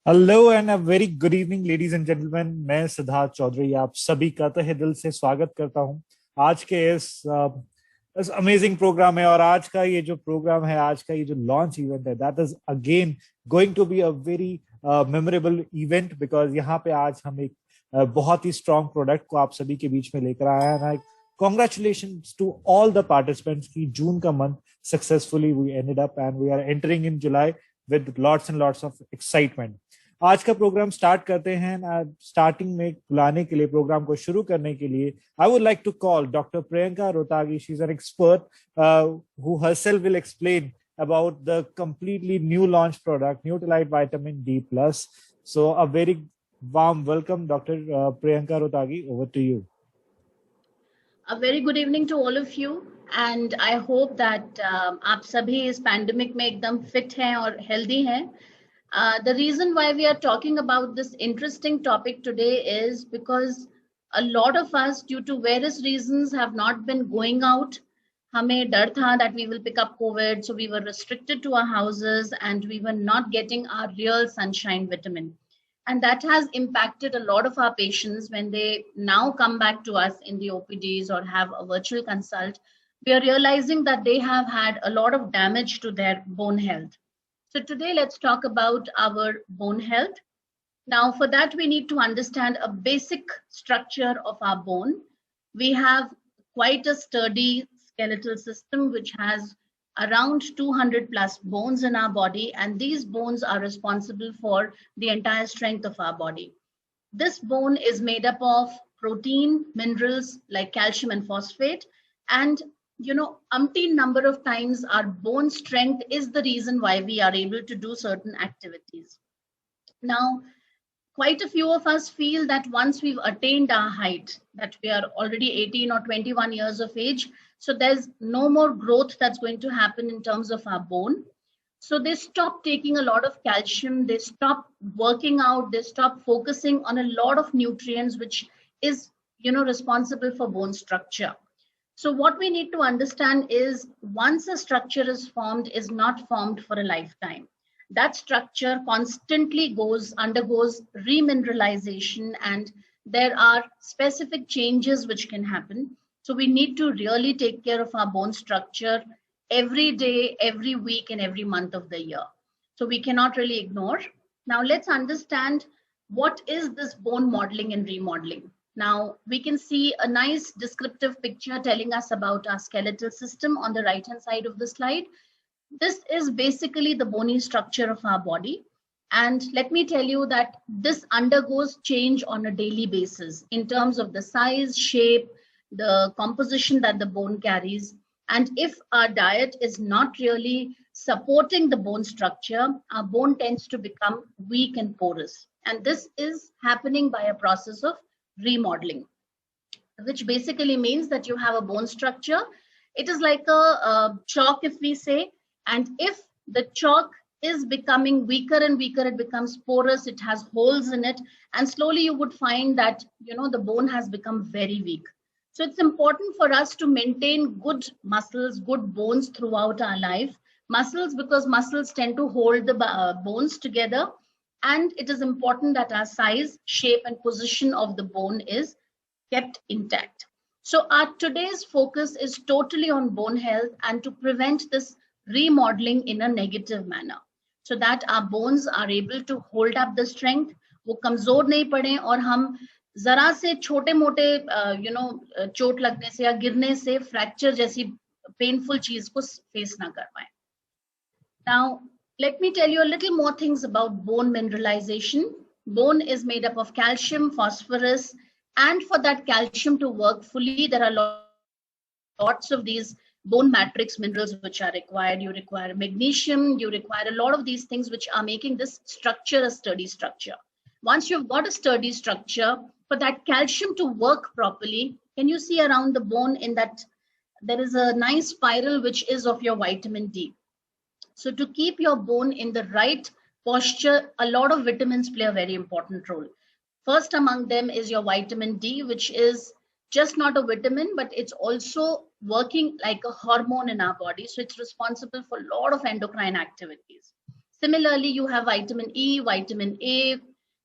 Hello and a very good evening ladies and gentleman. मैं सिद्धार्थ चौधरी आप सभी का तहे दिल से स्वागत करता हूं आज के इस अमेजिंग प्रोग्राम में। और आज का ये जो प्रोग्राम है, आज का ये जो लॉन्च इवेंट है, that is again going to be a very memorable event, because यहाँ पे आज हम एक बहुत ही स्ट्रॉन्ग प्रोडक्ट को आप सभी के बीच में लेकर आए हैं। Congratulations to all the participants की जून का month successfully we ended up and we are entering in July with lots and lots of excitement। आज का प्रोग्राम स्टार्ट करते हैं। स्टार्टिंग में बुलाने के लिए, प्रोग्राम को शुरू करने के लिए, I would like to call doctor Priyanka Rohatgi. She is an expert who herself will explain about the completely new launch product Nutrilite Vitamin D Plus. So a very warm welcome, Dr. Priyanka Rotagi. Over to you. A very good evening to all of you, and I hope that आप सभी इस pandemic में एकदम fit हैं और healthy हैं। The reason why we are talking about this interesting topic today is because a lot of us, due to various reasons, have not been going out. हमें डर था that we will pick up COVID, so we were restricted to our houses and we were not getting our real sunshine vitamin. And that has impacted a lot of our patients when they now come back to us in the OPDs or have a virtual consult. We are realizing that they have had a lot of damage to their bone health. So today, let's talk about our bone health. Now, for that, we need to understand a basic structure of our bone. We have quite a sturdy skeletal system which has around 200 plus bones in our body, and these bones are responsible for the entire strength of our body. This bone is made up of protein, minerals like calcium and phosphate, and umpteen number of times our bone strength is the reason why we are able to do certain activities. Now, quite a few of us feel that once we've attained our height, that we are already 18 or 21 years of age, so there's no more growth that's going to happen in terms of our bone. So they stop taking a lot of calcium, they stop working out, they stop focusing on a lot of nutrients, which is, responsible for bone structure. So what we need to understand is once a structure is formed, is not formed for a lifetime. That structure constantly undergoes remineralization, and there are specific changes which can happen. So we need to really take care of our bone structure every day, every week, and every month of the year. So we cannot really ignore. Now let's understand what is this bone modeling and remodeling. Now we can see a nice descriptive picture telling us about our skeletal system on the right hand side of the slide. This is basically the bony structure of our body. And let me tell you that this undergoes change on a daily basis in terms of the size, shape, the composition that the bone carries. And if our diet is not really supporting the bone structure, our bone tends to become weak and porous. And this is happening by a process of remodeling, which basically means that you have a bone structure. It is like a chalk, if we say, and if the chalk is becoming weaker and weaker, it becomes porous, it has holes in it, and slowly you would find that the bone has become very weak. So it's important for us to maintain good muscles, good bones throughout our life. Muscles, because muscles tend to hold the bones together, and it is important that our size, shape, and position of the bone is kept intact. So our today's focus is totally on bone health and to prevent this remodeling in a negative manner, so that our bones are able to hold up the strength, वो कमजोर नहीं पड़े और हम जरा से छोटे मोटे चोट लगने से या गिरने से फ्रैक्चर जैसी पेनफुल चीज को फेस ना कर पाए. Now let me tell you a little more things about bone mineralization. Bone is made up of calcium, phosphorus, and for that calcium to work fully, there are lots of these bone matrix minerals which are required. You require magnesium, you require a lot of these things which are making this structure a sturdy structure. Once you've got a sturdy structure, for that calcium to work properly, can you see around the bone in that there is a nice spiral which is of your vitamin D. So to keep your bone in the right posture, a lot of vitamins play a very important role. First among them is your vitamin D, which is just not a vitamin, but it's also working like a hormone in our body. So it's responsible for a lot of endocrine activities. Similarly, you have vitamin E, vitamin A,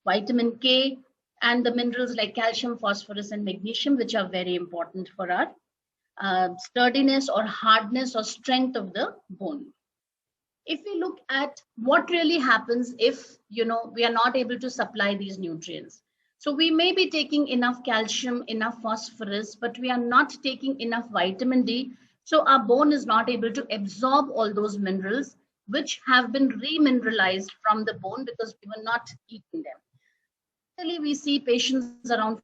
vitamin K, and the minerals like calcium, phosphorus, and magnesium, which are very important for our sturdiness or hardness or strength of the bone. If we look at what really happens if we are not able to supply these nutrients, so we may be taking enough calcium, enough phosphorus, but we are not taking enough vitamin D, so our bone is not able to absorb all those minerals which have been remineralized from the bone because we were not eating them. Usually we see patients around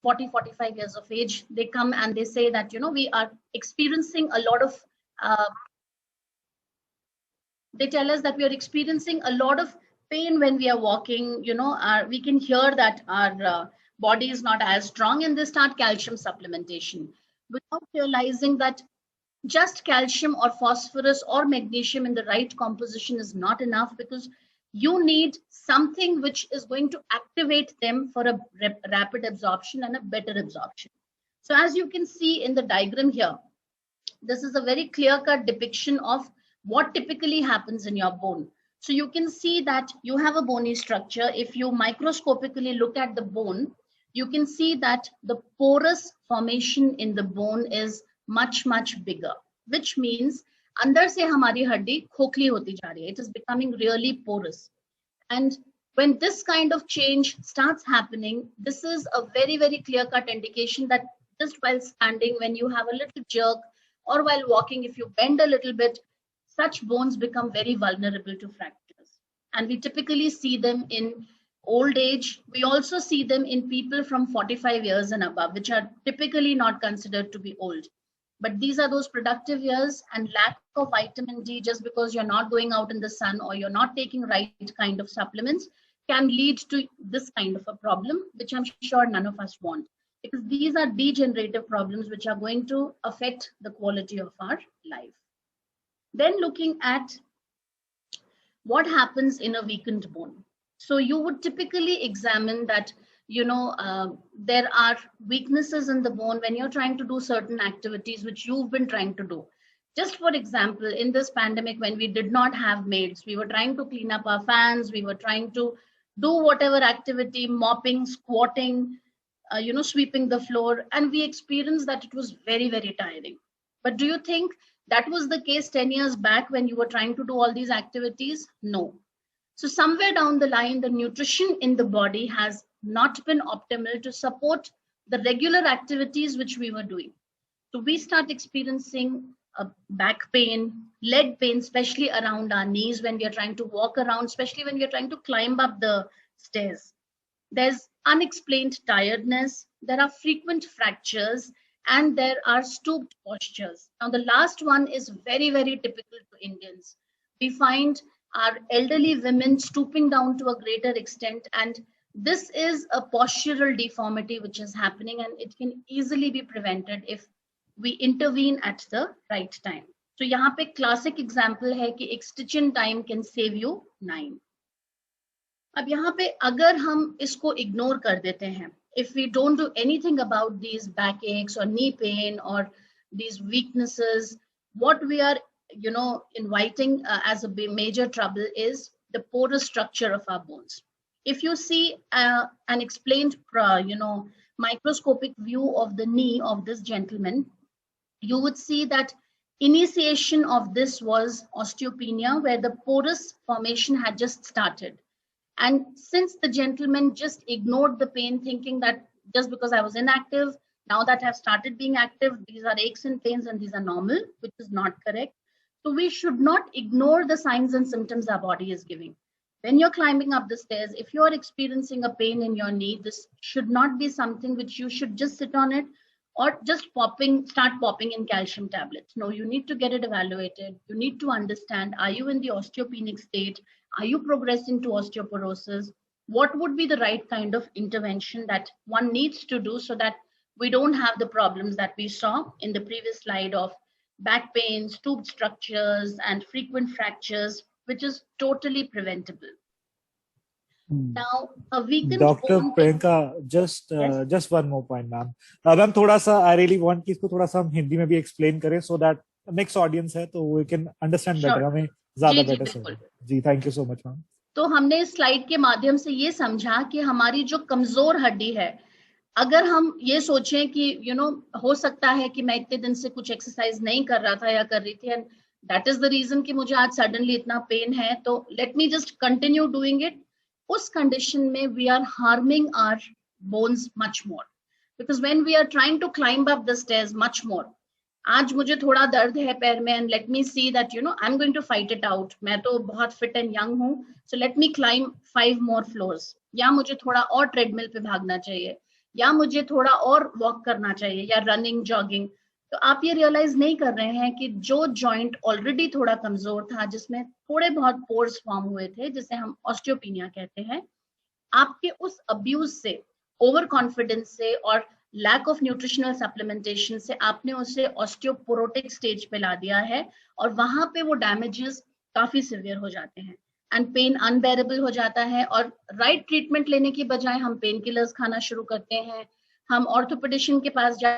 40-45 years of age, they come and they say that we are experiencing a lot of they tell us that we are experiencing a lot of pain when we are walking. We can hear that our body is not as strong, and they start calcium supplementation without realizing that just calcium or phosphorus or magnesium in the right composition is not enough, because you need something which is going to activate them for a rapid absorption and a better absorption. So as you can see in the diagram here, this is a very clear-cut depiction of what typically happens in your bone. So you can see that you have a bony structure. If you microscopically look at the bone, you can see that the porous formation in the bone is much bigger, which means अंदर से हमारी हड्डी खोखली होती जा रही है. It is becoming really porous. And when this kind of change starts happening, this is a very clear-cut indication that just while standing, when you have a little jerk, or while walking, if you bend a little bit, such bones become very vulnerable to fractures. And we typically see them in old age. We also see them in people from 45 years and above, which are typically not considered to be old. But these are those productive years, and lack of vitamin D, just because you're not going out in the sun or you're not taking right kind of supplements, can lead to this kind of a problem, which I'm sure none of us want, because these are degenerative problems which are going to affect the quality of our life. Then looking at what happens in a weakened bone. So you would typically examine that, there are weaknesses in the bone when you're trying to do certain activities which you've been trying to do. Just for example, in this pandemic, when we did not have maids, we were trying to clean up our fans, we were trying to do whatever activity, mopping, squatting, sweeping the floor, and we experienced that it was very tiring. But do you think that was the case 10 years back when you were trying to do all these activities? No. So somewhere down the line, the nutrition in the body has not been optimal to support the regular activities which we were doing. So we start experiencing back pain, leg pain, especially around our knees when we are trying to walk around, especially when we are trying to climb up the stairs. There's unexplained tiredness, there are frequent fractures, and there are stooped postures. Now, the last one is very typical to Indians. We find our elderly women stooping down to a greater extent, and this is a postural deformity which is happening, and it can easily be prevented if we intervene at the right time. So यहाँ पे classic example है कि एक stitch in time can save you 9. अब यहाँ पे अगर हम इसको ignore कर देते हैं, if we don't do anything about these backaches or knee pain or these weaknesses, what we are inviting as a major trouble is the porous structure of our bones. If you see an explained microscopic view of the knee of this gentleman, you would see that initiation of this was osteopenia, where the porous formation had just started. And since the gentleman just ignored the pain, thinking that just because I was inactive, now that I've started being active, these are aches and pains and these are normal, which is not correct. So we should not ignore the signs and symptoms our body is giving. When you're climbing up the stairs, if you're experiencing a pain in your knee, this should not be something which you should just sit on it or just start popping in calcium tablets. No, you need to get it evaluated. You need to understand, are you in the osteopenic state? Are you progressing to osteoporosis? What would be the right kind of intervention that one needs to do so that we don't have the problems that we saw in the previous slide of back pain, stooped structures, and frequent fractures, which is totally preventable. Now, a weakened Dr. bone. Priyanka, just one more point, ma'am. Ma'am, थोड़ा सा I really want कि इसको थोड़ा सा हम हिंदी में भी explain करें so that next audience है तो we can understand better. हमें ज्यादा जी बेटर बिल्कुल। सर्वाइव। जी thank you so much ma'am. तो हमने इस स्लाइड के माध्यम से ये समझा कि हमारी जो कमजोर हड्डी है, अगर हम ये सोचें कि हो सकता है कि मैं इतने दिन से कुछ एक्सरसाइज नहीं कर रहा था या कर रही थी, and that is the reason कि मुझे आज सडनली इतना पेन है, तो let me just continue doing it. उस कंडीशन में we are harming our bones much more, because when we are trying to climb up the stairs much more, आज मुझे थोड़ा दर्द है पैर में, and let me see that I am going to fight it out, मैं तो बहुत फिट एंड यंग हूँ, सो लेट मी क्लाइंब 5 मोर फ्लोर्स, या मुझे थोड़ा और ट्रेडमिल पे भागना चाहिए, या मुझे थोड़ा और वॉक करना चाहिए, या रनिंग जॉगिंग। तो आप ये रियलाइज नहीं कर रहे हैं कि जो जॉइंट ऑलरेडी थोड़ा कमजोर था, जिसमें थोड़े बहुत पोर्स फॉर्म हुए थे, जिसे हम ऑस्टियोपिनिया कहते हैं, आपके उस अब्यूज से, ओवर कॉन्फिडेंस से और लैक ऑफ न्यूट्रिशनल सप्लीमेंटेशन से आपने उसे ऑस्टियोपोरोटिक स्टेज पे ला दिया है, और वहां पे वो डैमेजेस काफी सिवियर हो जाते हैं, एंड पेन अनबेरेबल हो जाता है। और राइट ट्रीटमेंट लेने की बजाय हम पेन किलर्स खाना शुरू करते हैं, हम ऑर्थोपेडिशियन के पास जा,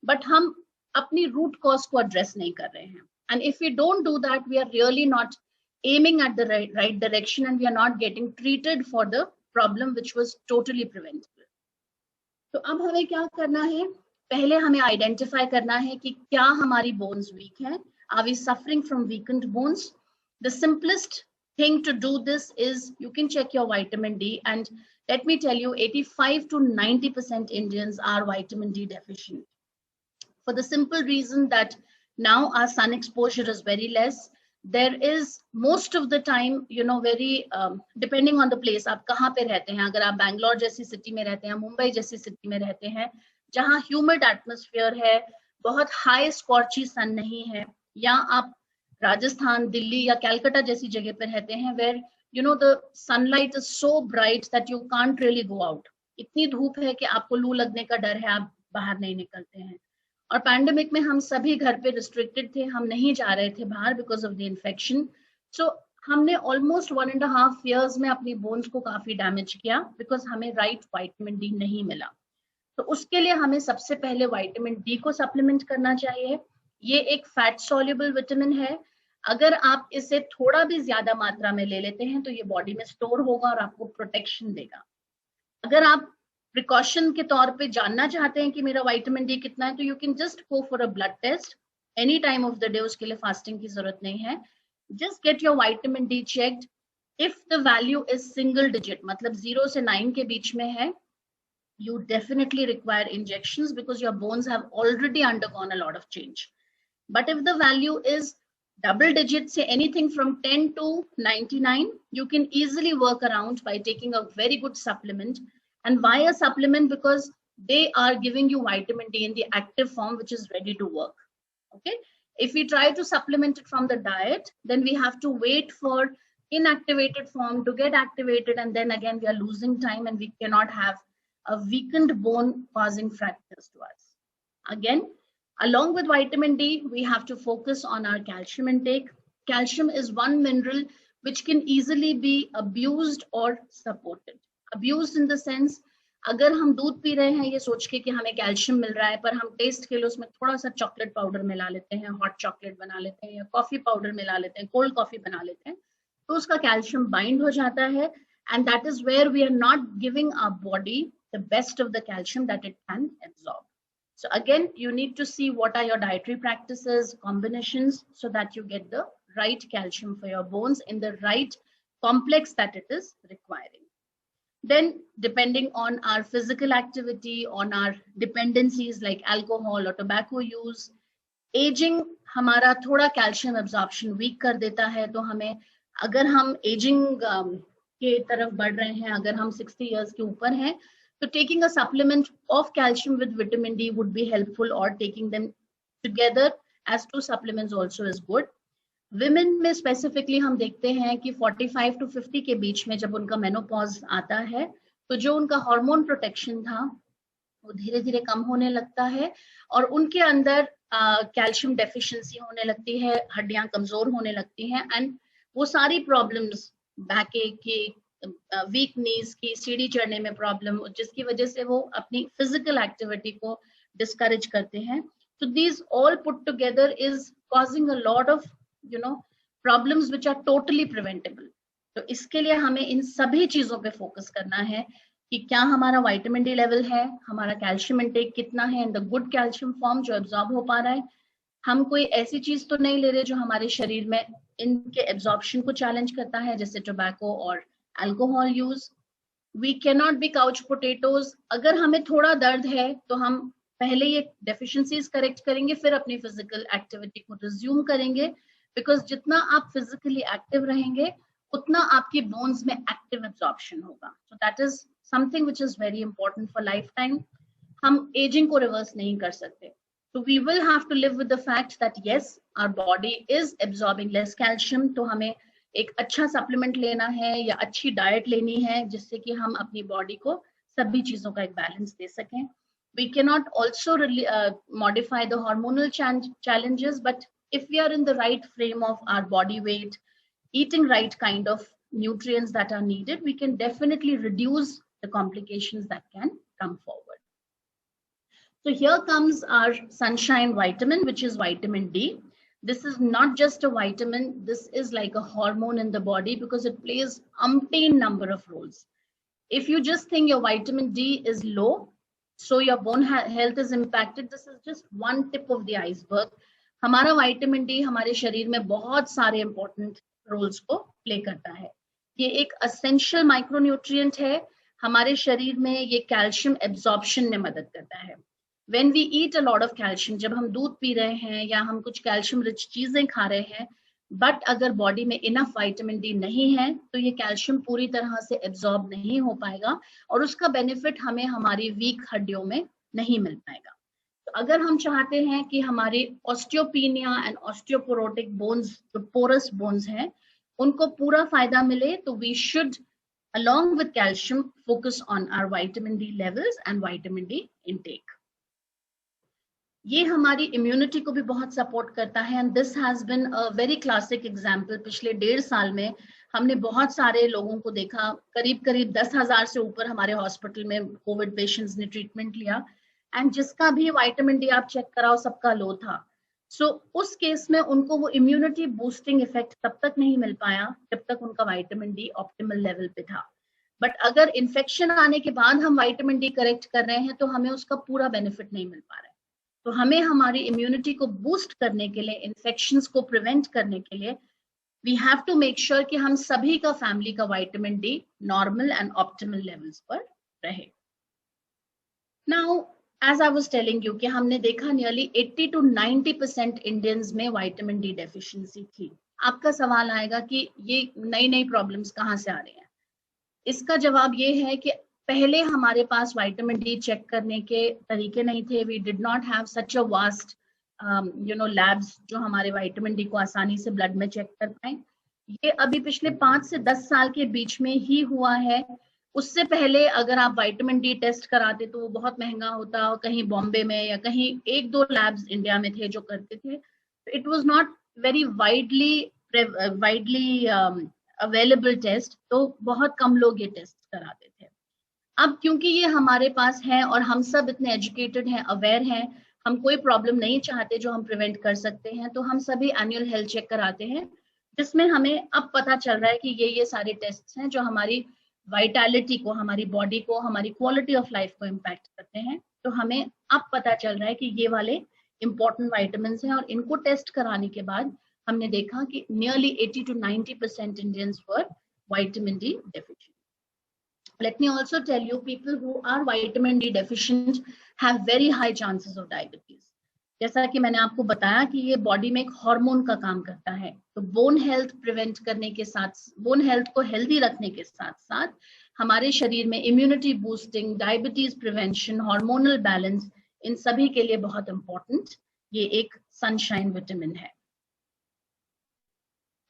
बट हम अपनी रूट कॉज को एड्रेस नहीं कर रहे हैं। And if we don't do that, we are really not aiming at the right direction, and we are not getting treated for the problem which was totally preventable. तो अब हमें क्या करना है? पहले हमें आइडेंटिफाई करना है कि क्या हमारी बोन्स वीक हैं। Are we suffering from weakened bones? The simplest thing to do this is you can check your vitamin D, and let me tell you, 85 to 90% Indians are vitamin D deficient, for the simple reason that now our sun exposure is very less. There is most of the time very depending on the place आप कहाँ पे रहते हैं, अगर आप बैंगलोर जैसी city में रहते हैं, मुंबई जैसी सिटी में रहते हैं जहाँ ह्यूमिड एटमॉस्फेयर है, बहुत हाई स्कॉर्ची सन नहीं है, या आप राजस्थान, दिल्ली या कलकत्ता जैसी जगह पर रहते हैं where the sunlight is so bright that you can't really go out, इतनी धूप है कि आपको लू लगने का डर है, आप बाहर नहीं निकलते हैं। और पैंडेमिक में हम सभी घर पे रिस्ट्रिक्टेड थे, हम नहीं जा रहे थे बाहर बिकॉज ऑफ द इन्फेक्शन। सो हमने ऑलमोस्ट 1.5 years में अपनी बोन्स को काफी डैमेज किया बिकॉज हमें राइट वाइटामिन डी नहीं मिला। तो उसके लिए हमें सबसे पहले वाइटामिन डी को सप्लीमेंट करना चाहिए। ये एक फैट सॉल्युबल विटामिन है, अगर आप इसे थोड़ा भी ज्यादा मात्रा में ले लेते हैं तो ये बॉडी में स्टोर होगा और आपको प्रोटेक्शन देगा। अगर आप प्रिकॉशन के तौर पे जानना चाहते हैं कि मेरा विटामिन डी कितना है, तो you can just go for a blood test any time of the day, उसके लिए फास्टिंग की जरूरत नहीं है। Just get your vitamin D checked. If the value is single digit, मतलब 0 से 9 के बीच में है, you definitely require injections because your bones have already undergone a lot of change. But if the value is double digit, say anything from 10 to 99, you can easily work around by taking a very good supplement. And why a supplement? Because they are giving you vitamin D in the active form, which is ready to work. Okay. If we try to supplement it from the diet, then we have to wait for inactivated form to get activated, and then again we are losing time and we cannot have a weakened bone causing fractures to us. Again, along with vitamin D, we have to focus on our calcium intake. Calcium is one mineral which can easily be abused or supported. Abused in the sense, अगर हम दूध P रहे हैं ये सोच के कि हमें कैल्शियम मिल रहा है, पर हम टेस्ट के लिए उसमें थोड़ा सा चॉकलेट पाउडर मिला लेते हैं, हॉट चॉकलेट बना लेते हैं, या कॉफी पाउडर मिला लेते हैं, कोल्ड कॉफी बना लेते हैं, तो उसका कैल्शियम बाइंड हो जाता है, and that is where we are not giving our body the best of the calcium that it can absorb. So again, you need to see what are your dietary practices, combinations, so that you get the right calcium for your bones in the right complex that it is requiring. Then, depending on our physical activity, on our dependencies like alcohol or tobacco use, aging हमारा थोड़ा calcium absorption weak कर देता है, तो हमें, अगर हम aging के तरफ बढ़ रहे हैं, अगर हम 60 years के ऊपर हैं, तो taking a supplement of calcium with vitamin D would be helpful, or taking them together as 2 supplements also is good. Women में specifically हम देखते हैं कि 45 to 50 के बीच में जब उनका मेनोपॉज आता है, तो जो उनका हार्मोन प्रोटेक्शन था वो धीरे धीरे कम होने लगता है, और उनके अंदर कैल्शियम डेफिशिएंसी होने लगती है, हड्डियां कमजोर होने लगती हैं, एंड वो सारी प्रॉब्लम्स, बैक एक की, वीक नीज की, सीढ़ी चढ़ने में प्रॉब्लम, जिसकी वजह से वो अपनी फिजिकल एक्टिविटी को डिस्करेज करते हैं. So these all put together is causing a lot of problems which are totally preventable. तो इसके लिए हमें इन सभी चीजों पे फोकस करना है कि क्या हमारा विटामिन डी लेवल है, हमारा कैल्शियम इंटेक कितना है in the good calcium form जो एब्जॉर्ब हो पा रहा है, हम कोई ऐसी चीज तो नहीं ले रहे जो हमारे शरीर में इनके एब्जॉर्प्शन को चैलेंज करता है, जैसे टोबैको और alcohol use. We can not be couch potatoes. अगर हमें थोड़ा दर्द है तो हम पहले ये डेफिशिएंसीज करेक्ट करेंगे, फिर अपनी फिजिकल एक्टिविटी को रिज्यूम करेंगे, बिकॉज जितना आप फिजिकली एक्टिव रहेंगे उतना आपकी बोन्स में एक्टिव एब्जॉर्प्शन होगा। So that is something which is very important for life time. हम एजिंग को रिवर्स नहीं कर सकते, so we will have to live with the fact that yes, our body is absorbing less calcium। तो हमें एक अच्छा सप्लीमेंट लेना है या अच्छी डाइट लेनी है जिससे कि हम अपनी बॉडी को सभी चीजों का एक बैलेंस दे सकें। We cannot also modify the hormonal challenges, but if we are in the right frame of our body weight, eating right kind of nutrients that are needed, we can definitely reduce the complications that can come forward. So here comes our sunshine vitamin, which is vitamin D. This is not just a vitamin, this is like a hormone in the body because it plays umpteen number of roles. If you just think your vitamin D is low, so your bone health is impacted, this is just one tip of the iceberg. हमारा vitamin D हमारे शरीर में बहुत सारे important roles को play करता है। ये एक essential micronutrient है, हमारे शरीर में ये calcium absorption में मदद करता है। When we eat a lot of calcium, जब हम दूध पी रहे हैं या हम कुछ कैल्शियम रिच चीजें खा रहे हैं, बट अगर बॉडी में इनफ विटामिन डी नहीं है तो ये कैल्शियम पूरी तरह से एब्जॉर्ब नहीं हो पाएगा और उसका बेनिफिट हमें हमारी वीक हड्डियों में नहीं मिल पाएगा। तो अगर हम चाहते हैं कि हमारी ऑस्टियोपीनिया एंड ऑस्टियोपोरोटिक बोन्स, जो पोरस बोन्स हैं, उनको पूरा फायदा मिले, तो we should along with calcium focus on our vitamin D levels and vitamin D intake. ये हमारी इम्यूनिटी को भी बहुत सपोर्ट करता है and this has been a very classic example. पिछले 1.5 साल में हमने बहुत सारे लोगों को देखा, करीब 10,000 से ऊपर हमारे हॉस्पिटल में कोविड पेशेंट्स ने ट्रीटमेंट लिया एंड जिसका भी विटामिन डी आप चेक कराओ सबका लो था। सो उस केस में उनको वो इम्यूनिटी बूस्टिंग इफेक्ट तब तक नहीं मिल पाया जब तक उनका विटामिन डी ऑप्टिमल लेवल पे था। बट अगर इन्फेक्शन आने के बाद हम विटामिन डी करेक्ट कर रहे हैं तो हमें उसका पूरा बेनिफिट नहीं मिल पा रहा है। तो हमें हमारी इम्यूनिटी को बूस्ट करने के लिए, इन्फेक्शंस को प्रिवेंट करने के लिए, we have to make sure कि हम सभी का फैमिली का vitamin D normal and optimal levels पर रहे। Now as I was telling you कि हमने देखा नियरली 80 to 90% इंडियंस में विटामिन डी डेफिशिएंसी थी। आपका सवाल आएगा कि ये नई नई प्रॉब्लम्स कहाँ से आ रही हैं? इसका जवाब ये है कि पहले हमारे पास विटामिन डी चेक करने के तरीके नहीं थे। We did not have such a vast labs जो हमारे विटामिन डी को आसानी से ब्लड में चेक कर पाए। ये अभी पिछले 5 से 10 साल के बीच में ही हुआ है। उससे पहले अगर आप विटामिन डी टेस्ट कराते तो वो बहुत महंगा होता, और कहीं बॉम्बे में या कहीं 1-2 लैब्स इंडिया में थे जो करते थे। It was not very widely available test, तो बहुत कम लोग ये टेस्ट कराते थे। अब क्योंकि ये हमारे पास है और हम सब इतने एजुकेटेड हैं, अवेयर हैं, हम कोई प्रॉब्लम नहीं चाहते जो हम प्रिवेंट कर सकते हैं, तो हम सभी एनुअल हेल्थ चेक कराते हैं, जिसमें हमें अब पता चल रहा है कि ये सारे टेस्ट हैं जो हमारी वाइटैलिटी को, हमारी बॉडी को, हमारी क्वालिटी ऑफ लाइफ को इम्पैक्ट करते हैं। तो हमें अब पता चल रहा है कि ये वाले इंपॉर्टेंट वाइटामिन हैं, और इनको टेस्ट कराने के बाद हमने देखा कि nearly 80 to 90% Indians were vitamin D deficient. Let me also tell you, people who are vitamin D deficient have very high chances of diabetes. जैसा कि मैंने आपको बताया कि ये बॉडी में एक हार्मोन का काम करता है, तो बोन हेल्थ प्रिवेंट करने के साथ, बोन हेल्थ को हेल्दी रखने के साथ साथ हमारे शरीर में immunity boosting, diabetes prevention, hormonal balance, इन सभी के लिए बहुत इंपॉर्टेंट ये एक सनशाइन विटामिन है।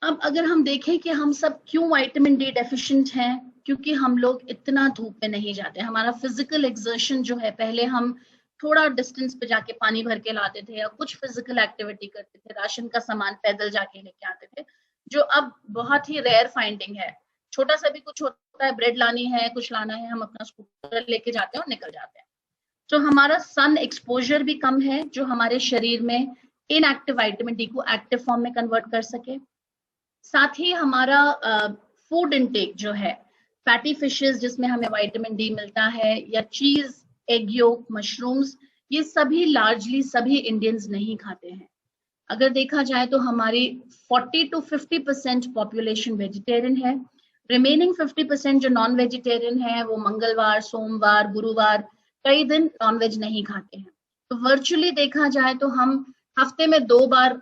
अब अगर हम देखें कि हम सब क्यों विटामिन डी डेफिशिएंट हैं, क्योंकि हम लोग इतना धूप में नहीं जाते। हमारा फिजिकल एक्सर्शन जो है, पहले हम थोड़ा डिस्टेंस पे जाके पानी भर के लाते थे या कुछ फिजिकल एक्टिविटी करते थे, राशन का सामान पैदल जाके लेके आते थे, जो अब बहुत ही रेयर फाइंडिंग है। छोटा सा भी कुछ होता है, ब्रेड लानी है, कुछ लाना है, हम अपना स्कूटर लेके जाते हैं और निकल जाते हैं। तो हमारा सन एक्सपोजर भी कम है, जो हमारे शरीर में इनएक्टिव विटामिन डी को एक्टिव फॉर्म में कन्वर्ट कर सके। साथ ही हमारा फूड इनटेक जो है, फैटी फिशेस जिसमें हमें विटामिन डी मिलता है, या चीज, एग योक, मशरूम्स, ये सभी लार्जली सभी इंडियंस नहीं खाते हैं। अगर देखा जाए तो हमारी 40 to 50% पॉपुलेशन वेजिटेरियन है। रिमेनिंग 50% जो नॉन वेजिटेरियन है वो मंगलवार, सोमवार, गुरुवार कई दिन नॉनवेज नहीं खाते हैं। तो वर्चुअली देखा जाए तो हम हफ्ते में 2 बार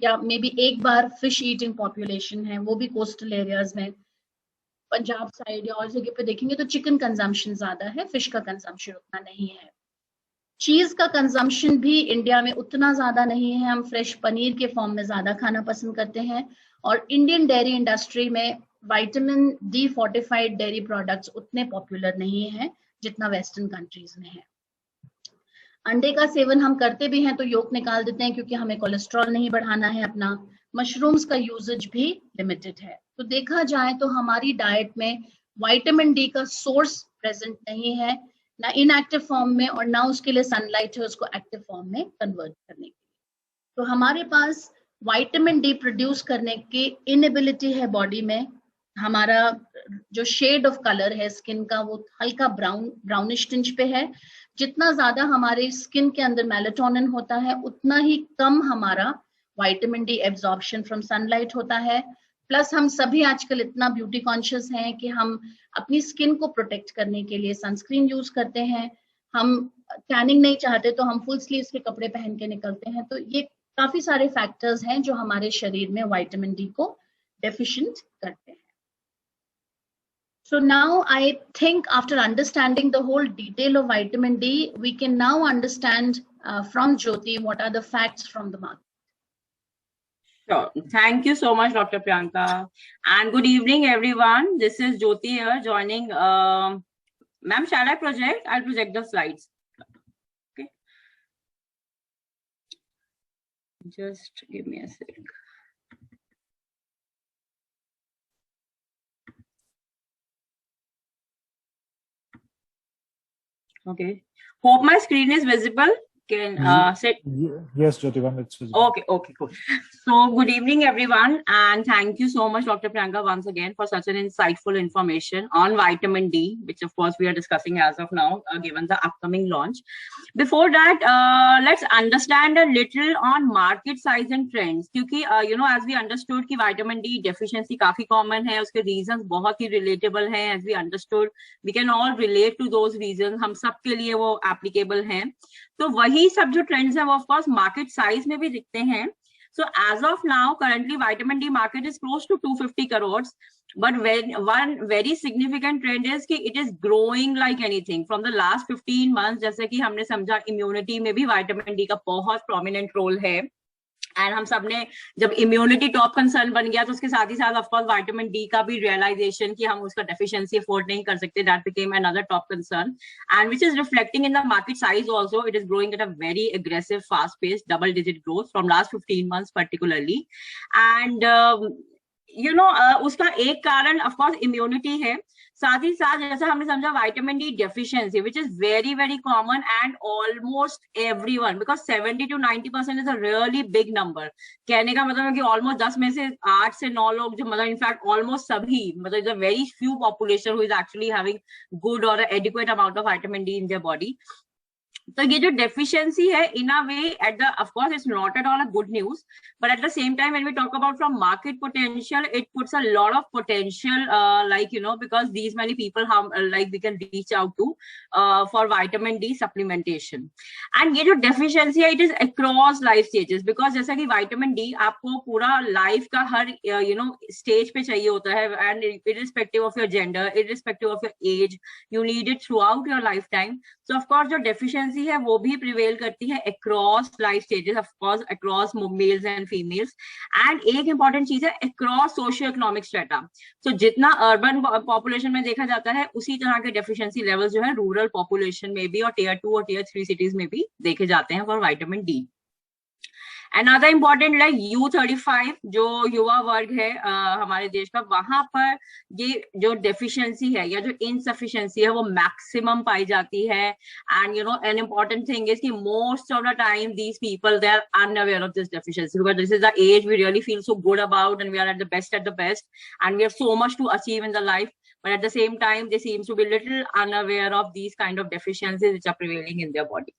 या may be 1 bar fish eating population है, वो भी कोस्टल एरियाज में। पंजाब साइड या और जगह पे देखेंगे तो चिकन कंजम्पशन ज्यादा है, फिश का कंजम्पशन उतना नहीं है। चीज का कंजम्पशन भी इंडिया में उतना ज्यादा नहीं है, हम फ्रेश पनीर के फॉर्म में ज्यादा खाना पसंद करते हैं। और इंडियन डेयरी इंडस्ट्री में vitamin D fortified dairy products उतने पॉपुलर नहीं है जितना वेस्टर्न कंट्रीज में है। अंडे का सेवन हम करते भी हैं तो योक निकाल देते हैं क्योंकि हमें कोलेस्ट्रॉल नहीं बढ़ाना है अपना। मशरूम्स का यूजेज भी लिमिटेड है। तो देखा जाए तो हमारी डाइट में विटामिन डी का सोर्स प्रेजेंट नहीं है, ना इनएक्टिव फॉर्म में और ना उसके लिए सनलाइट है उसको एक्टिव फॉर्म में कन्वर्ट करने के लिए। तो हमारे पास विटामिन डी प्रोड्यूस करने की इनएबिलिटी है बॉडी में। हमारा जो शेड ऑफ कलर है स्किन का वो हल्का ब्राउनिश टिंच पे है। जितना ज्यादा हमारे स्किन के अंदर मेलाटोनिन होता है उतना ही कम हमारा vitamin D absorption from sunlight होता है। प्लस हम सभी आजकल इतना ब्यूटी कॉन्शियस हैं कि हम अपनी स्किन को प्रोटेक्ट करने के लिए सनस्क्रीन यूज करते हैं। हम टैनिंग नहीं चाहते तो हम फुल स्लीव्स के कपड़े पहन के निकलते हैं। तो ये काफी सारे फैक्टर्स हैं जो हमारे शरीर में विटामिन डी को डेफिशिएंट करते हैं। So now I think after understanding the whole detail of vitamin D, we can now understand from Jyoti what are the facts from the market. Sure. Thank you so much, Dr. Priyanka. And good evening, everyone. This is Jyoti here joining. Ma'am, shall I project? I'll project the slides. Okay. Just give me a sec. Okay. Hope my screen is visible. Can set. Yes, Jyotivan, it's visible. Okay, cool. So good evening, everyone, and thank you so much, Dr. Priyanka, once again for such an insightful information on vitamin D, which of course we are discussing as of now, given the upcoming launch. Before that, let's understand a little on market size and trends, क्योंकि as we understood कि vitamin D deficiency काफी common है, उसके reasons बहुत ही relatable हैं. As we understood, we can all relate to those reasons. हम सब के लिए वो applicable हैं. तो वही सब जो ट्रेंड्स है वो ऑफ कोर्स मार्केट साइज में भी दिखते हैं. So as of now currently vitamin D market is close to 250 crore. But one very significant trend is कि it is growing like anything from the last 15 months. जैसे कि हमने समझा इम्यूनिटी में भी विटामिन डी का बहुत प्रोमिनेंट रोल है. एंड हम सब ने जब इम्यूनिटी टॉप कंसर्न बन गया तो उसके साथ ही साथ ऑफकोर्स विटामिन डी का भी रियलाइजेशन कि हम उसका डेफिशिएंसी अफोर्ड नहीं कर सकते, that became another top concern, and which is reflecting in the market size also. It is growing at a very aggressive fast pace, double digit growth from last 15 months particularly. And उसका एक कारण of course immunity है. साथ ही साथ जैसा हमने समझा vitamin D deficiency which is very very common and almost everyone, because 70 to 90% is a really big number. कहने का मतलब है कि ऑलमोस्ट 10 में से 8 से 9 लोग जो मतलब इनफैक्ट ऑलमोस्ट सभी मतलब is a very few population who is actually having good और adequate amount of vitamin D in their body. तो ये जो डेफिशिएंसी है in a way at the of course it's not at all a good news, but at the same time when we talk about from market potential it puts a lot of potential like because these many people like we can reach out to for vitamin D supplementation. And ये जो deficiency है it is across life stages, because जैसा कि vitamin D आपको पूरा life का हर stage पे चाहिए होता है, and irrespective of your gender, irrespective of your age, you need it through out your life time. So of course जो डेफिशिएंसी है वो भी प्रिवेल करती है across life stages, of course across mails and females. And एक important चीज है across socio economic strata. सो जितना अर्बन पॉपुलेशन में देखा जाता है उसी तरह के डेफिशिएंसी लेवल्स जो है रूरल पॉपुलेशन में भी और टियर 2 और टियर 3 सिटीज में भी देखे जाते हैं for vitamin D. Another important like U35 जो युवा वर्ग है हमारे देश का, वहां पर ये जो डेफिशिएंसी है या जो इनसफिशिएंसी है वो मैक्सिमम पाई जाती है. And you know an important thing is कि most of the time these people they are unaware of this deficiency, because this is the age we really feel so good about and we are at the best and we have so much to achieve in the life, but at the same time they seem to be little unaware of these kind of deficiencies which are prevailing in their body.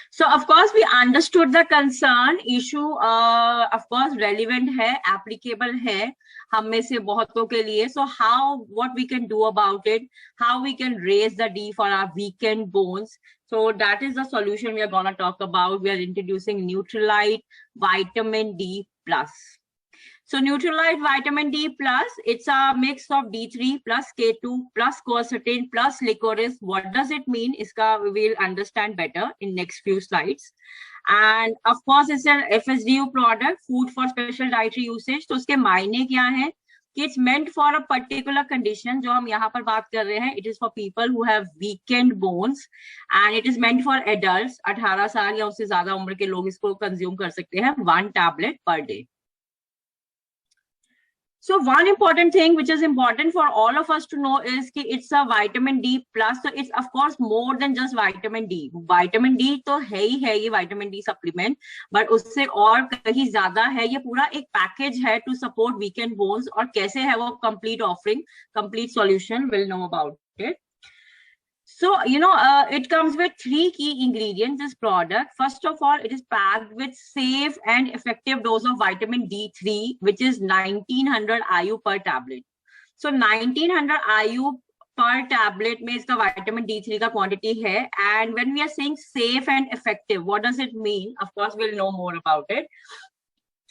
So of course we understood the concern issue, of course relevant है, applicable है हम में से बहुतों के लिए. So how, what we can do about it, how we can raise the D for our weakened bones. So that is the solution we are going to talk about. We are introducing Nutrilite Vitamin D Plus. So Nutrilite Vitamin D Plus, it's a mix of D3 plus K2 plus quercetin plus licorice. What does it mean? Iska we will understand better in next few slides. And of course, it's an FSDU product, food for special dietary usage. तो उसके मायने क्या है? It's meant for a particular condition जो हम यहाँ पर बात कर रहे हैं. It is for people who have weakened bones and it is meant for adults. 18 साल या उससे ज्यादा उम्र के लोग इसको कंज्यूम कर सकते हैं, 1 tablet per day. So one important thing which is important for all of us to know is कि it's a vitamin D plus. So it's of course more than just vitamin D. Vitamin D तो है ही है ये vitamin D supplement, but उससे और कहीं ज्यादा है. ये पूरा एक package है to support weakened bones. और कैसे है वो complete offering, complete solution, we'll know about it. So, you know, it comes with 3 key ingredients, this product. First of all, it is packed with safe and effective dose of vitamin D3, which is 1900 IU per tablet. So 1900 IU per tablet में इसका vitamin D3 का quantity है. And when we are saying safe and effective, what does it mean? Of course, we'll know more about it.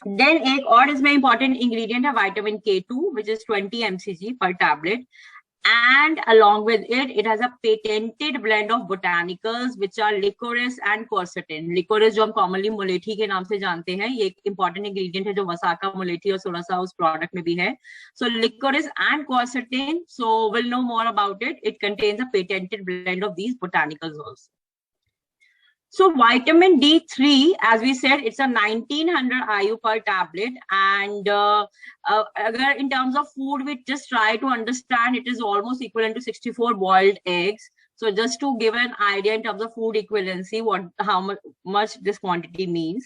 Then एक और इसमें important ingredient है vitamin K2, which is 20 mcg per tablet. And along with it, it has a patented blend of botanicals, which are licorice and quercetin. Licorice जो हम commonly मुलेठी के नाम से जानते हैं, ये एक important ingredient है जो वसाका, मुलेठी और थोड़ा सा उस product में भी है. So licorice and quercetin. So we'll know more about it. It contains a patented blend of these botanicals also. So vitamin D3, as we said, it's a 1900 IU per tablet. And in terms of food, we just try to understand it is almost equivalent to 64 boiled eggs. So just to give an idea in terms of food equivalency, how much this quantity means.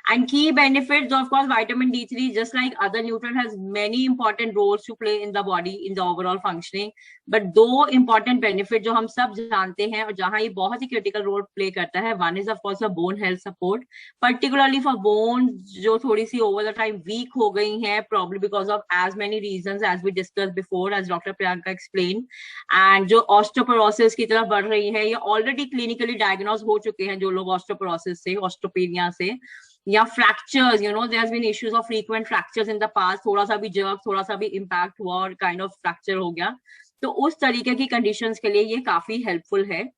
And key benefits, of course, vitamin D3, just like other nutrients, has many important roles to play in the body, in the overall functioning. But 2 important benefits जो हम सब जानते हैं और जहाँ ये बहुत ही critical role play करता है, one is of course a bone health support, particularly for bones जो थोड़ी सी over the time weak हो गई हैं, probably because of as many reasons as we discussed before, as Dr. Priyanka explained. And जो osteoporosis की तरफ बढ़ रही है, ये already clinically diagnosed हो चुके हैं जो लोग osteoporosis से, osteopenia से, या fractures, you know, there's been issues of frequent fractures in the past, थोड़ा सा भी jerk, थोड़ा सा भी impact हुआ और kind of fracture हो गया, तो उस तरीके की conditions के लिए ये काफी helpful है.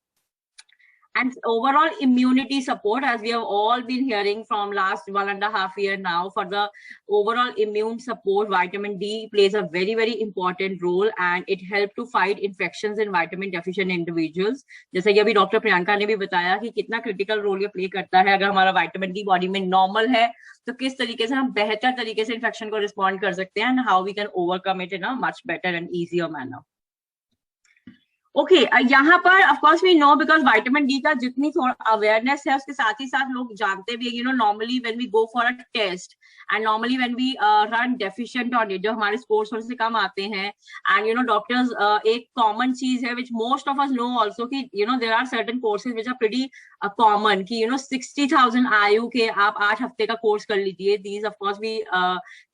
And overall immunity support, as we have all been hearing from last 1.5 years now, for the overall immune support, vitamin D plays a very, very important role and it helps to fight infections in vitamin deficient individuals. जैसे कि अभी doctor Priyanka ने भी बताया कि कितना critical role ये play करता है. अगर हमारा विटामिन डी बॉडी में नॉर्मल है तो किस तरीके से हम बेहतर तरीके से इन्फेक्शन को रिस्पॉन्ड कर सकते हैं, and how we can overcome it in a much better and easier manner. Okay, यहाँ पर of course we know, because vitamin D का जितनी थोड़ा अवेयरनेस है उसके साथ ही साथ लोग जानते भी है, you know, normally when we go for a test and normally when we run deficient on it, जो हमारे स्कोर्स थोड़े से कम आते हैं, एंड यू नो डॉक्टर्स एक कॉमन चीज है which most of us know also कि you know there are certain courses which are pretty common कि यू नो 60,000 आयु के आप 8 हफ्ते का कोर्स कर लीजिए. These of course we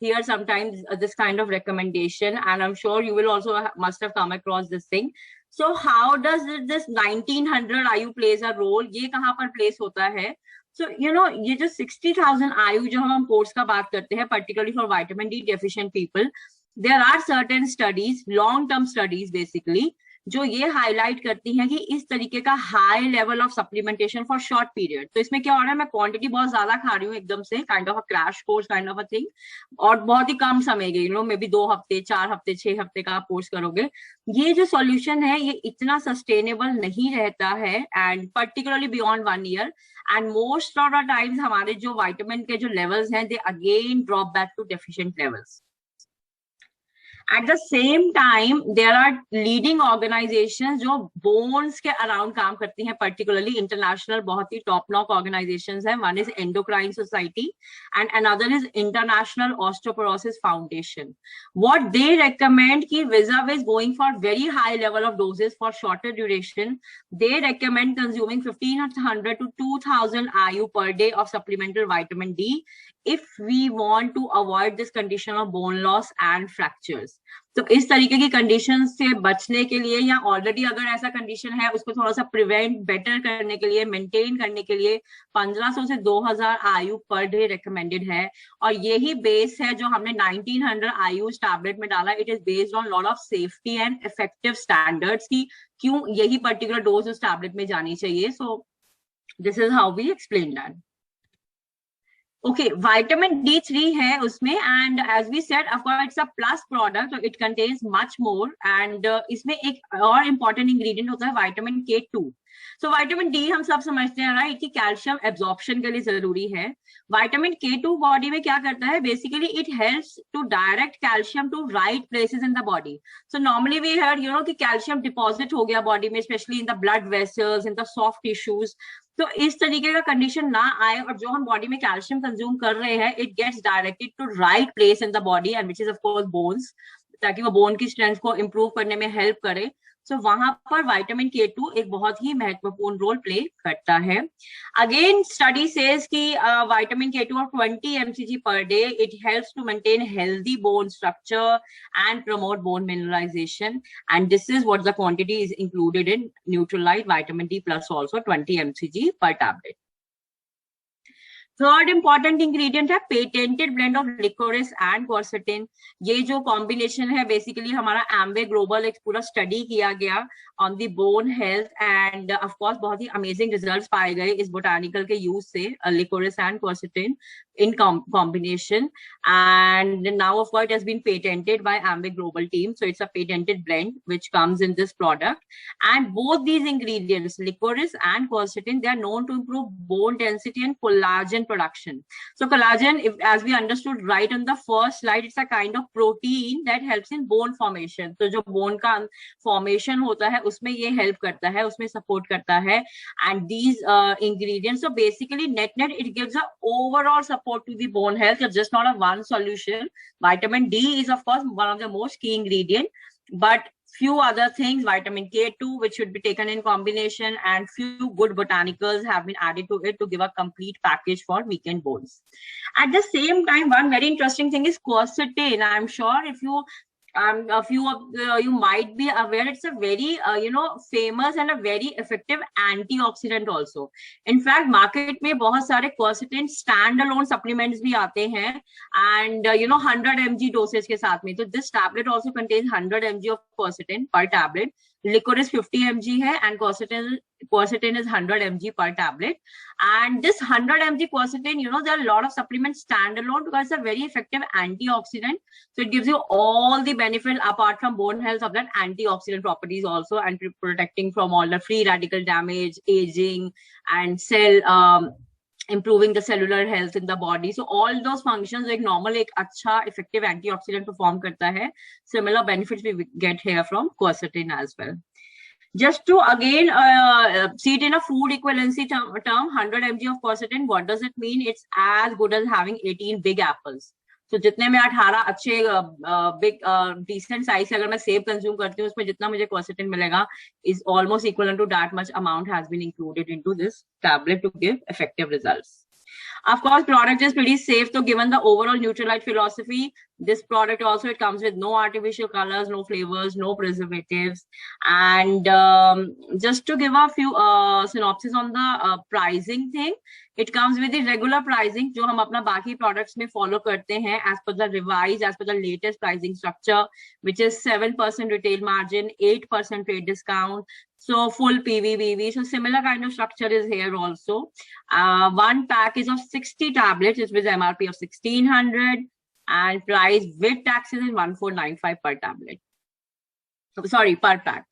hear sometimes this kind of recommendation and I am sure you will also must have come across this thing. So how does this 1900 IU plays a role? ये कहाँ पर place होता है? So you know ये जो 60,000 IU जो हम course का बात करते हैं, particularly for vitamin D deficient people, there are certain studies, long-term studies basically, जो ये हाईलाइट करती हैं कि इस तरीके का high level of supplementation for short period. तो इसमें क्या हो रहा है, मैं क्वांटिटी बहुत ज्यादा खा रही हूँ एकदम से, kind of a crash course kind of a thing, और बहुत ही कम समय के, मे बी 2 हफ्ते, 4 हफ्ते, 6 हफ्ते का आप कोर्स करोगे। ये जो सॉल्यूशन है ये इतना सस्टेनेबल नहीं रहता है, and particularly beyond 1 year, and most of the times हमारे जो विटामिन के जो लेवल्स हैं they again drop back to deficient levels. At the same time, there are leading organizations जो bones के around काम करती हैं, particularly international बहुत ही top notch organizations हैं. One is Endocrine Society and another is International Osteoporosis Foundation. What they recommend कि vis-a-vis going for very high level of doses for shorter duration, they recommend consuming 1500 to 2000 IU per day of supplemental vitamin D if we want to avoid this condition of bone loss and fractures. तो इस तरीके की condition से बचने के लिए, या already अगर ऐसा कंडीशन है उसको थोड़ा सा प्रिवेंट बेटर करने के लिए, मेंटेन करने के लिए 1500 से 2000 IU पर डे रिकमेंडेड है। और यही बेस है जो हमने 1900 IU टैबलेट में डाला। It is based on lot of safety and effective standards की क्यों यही पर्टिकुलर डोज उस टैबलेट में जानी चाहिए। So this is how we explain that. Okay, vitamin D3 है उसमें, and as we said, of course, it's a plus product, so it contains much more, and इसमें एक और important ingredient होता है vitamin K2. So vitamin D हम सब समझते हैं राइट कि कैल्शियम एब्जॉर्प्शन के लिए जरूरी है। विटामिन K2 बॉडी में क्या करता है, basically it helps to direct calcium to right places in the body. So normally we heard कि कैल्शियम डिपॉजिट हो गया बॉडी में, specially in the blood vessels, in the soft tissues. तो इस तरीके का कंडीशन ना आए, और जो हम बॉडी में कैल्शियम कंज्यूम कर रहे हैं it gets directed to right place in the body, and which is of course bones, ताकि वो बोन की स्ट्रेंथ को इंप्रूव करने में हेल्प करे। सो वहां पर विटामिन K2 एक बहुत ही महत्वपूर्ण रोल प्ले करता है। अगेन स्टडी सेज कि vitamin K2 of 20 mcg per day, it helps to maintain healthy bone structure and promote bone mineralization, and this is what the quantity is included in Nutrilite vitamin D plus also 20 mcg per tablet. Third important ingredient है patented blend of licorice and quercetin. ये जो combination है basically हमारा एम्बे global एक पूरा study किया गया on the bone health, end of course बहुत ही अमेजिंग रिजल्ट्स पाए गए इस बोटानिकल के यूज से, licorice and quercetin in combination, and now of course it has been patented by Ambe Global team, so it's a patented blend which comes in this product. And both these ingredients, licorice and quercetin, they are known to improve bone density and collagen production. So collagen, as we understood right on the first slide, it's a kind of protein that helps in bone formation. So जो bone का formation होता है उसमें ये help करता है, उसमें support करता है, and these ingredients, so basically net it gives a overall support to the bone health. It's just not a one solution. Vitamin D is of course one of the most key ingredient, but few other things, vitamin K2 which should be taken in combination, and few good botanicals have been added to it to give a complete package for weakened bones. At the same time, one very interesting thing is quercetin. I'm sure if you a few of you might be aware, it's a very famous and a very effective antioxidant also. In fact, market में बहुत सारे quercetin standalone supplements भी आते हैं, and 100 mg dosage के साथ में। तो this tablet also contains 100 mg of quercetin per tablet. Licorice 50 mg है, and quercetin is 100 mg per tablet. And this 100 mg quercetin, there are a lot of supplements standalone because it's a very effective antioxidant. So it gives you all the benefit apart from bone health of that antioxidant properties also, and protecting from all the free radical damage, aging, and cell improving the cellular health in the body. So all those functions like normal एक अच्छा effective antioxidant perform करता है. Similar benefits we get here from quercetin as well. Just to again see it in a food equivalency term, 100 mg of quercetin, what does it mean? It's as good as having 18 big apples. So जितने में 18 अच्छे big decent size अगर मैं सेब consume करती हूँ उसमें जितना मुझे quercetin मिलेगा is almost equivalent to that much amount has been included into this tablet to give effective results. Of course, product is pretty safe. So given the overall Nutrilite philosophy, this product also, it comes with no artificial colors, no flavors, no preservatives. And just to give a few synopsis on the pricing thing, it comes with the regular pricing जो हम अपना बाकी products में follow करते हैं as per the revised, as per the latest pricing structure, which is 7% retail margin, 8% trade discount, so full PVVV. So similar kind of structure is here also. One package of 60 tablets is with MRP of 1600 and price with taxes is 1495 per tablet. Sorry, per pack.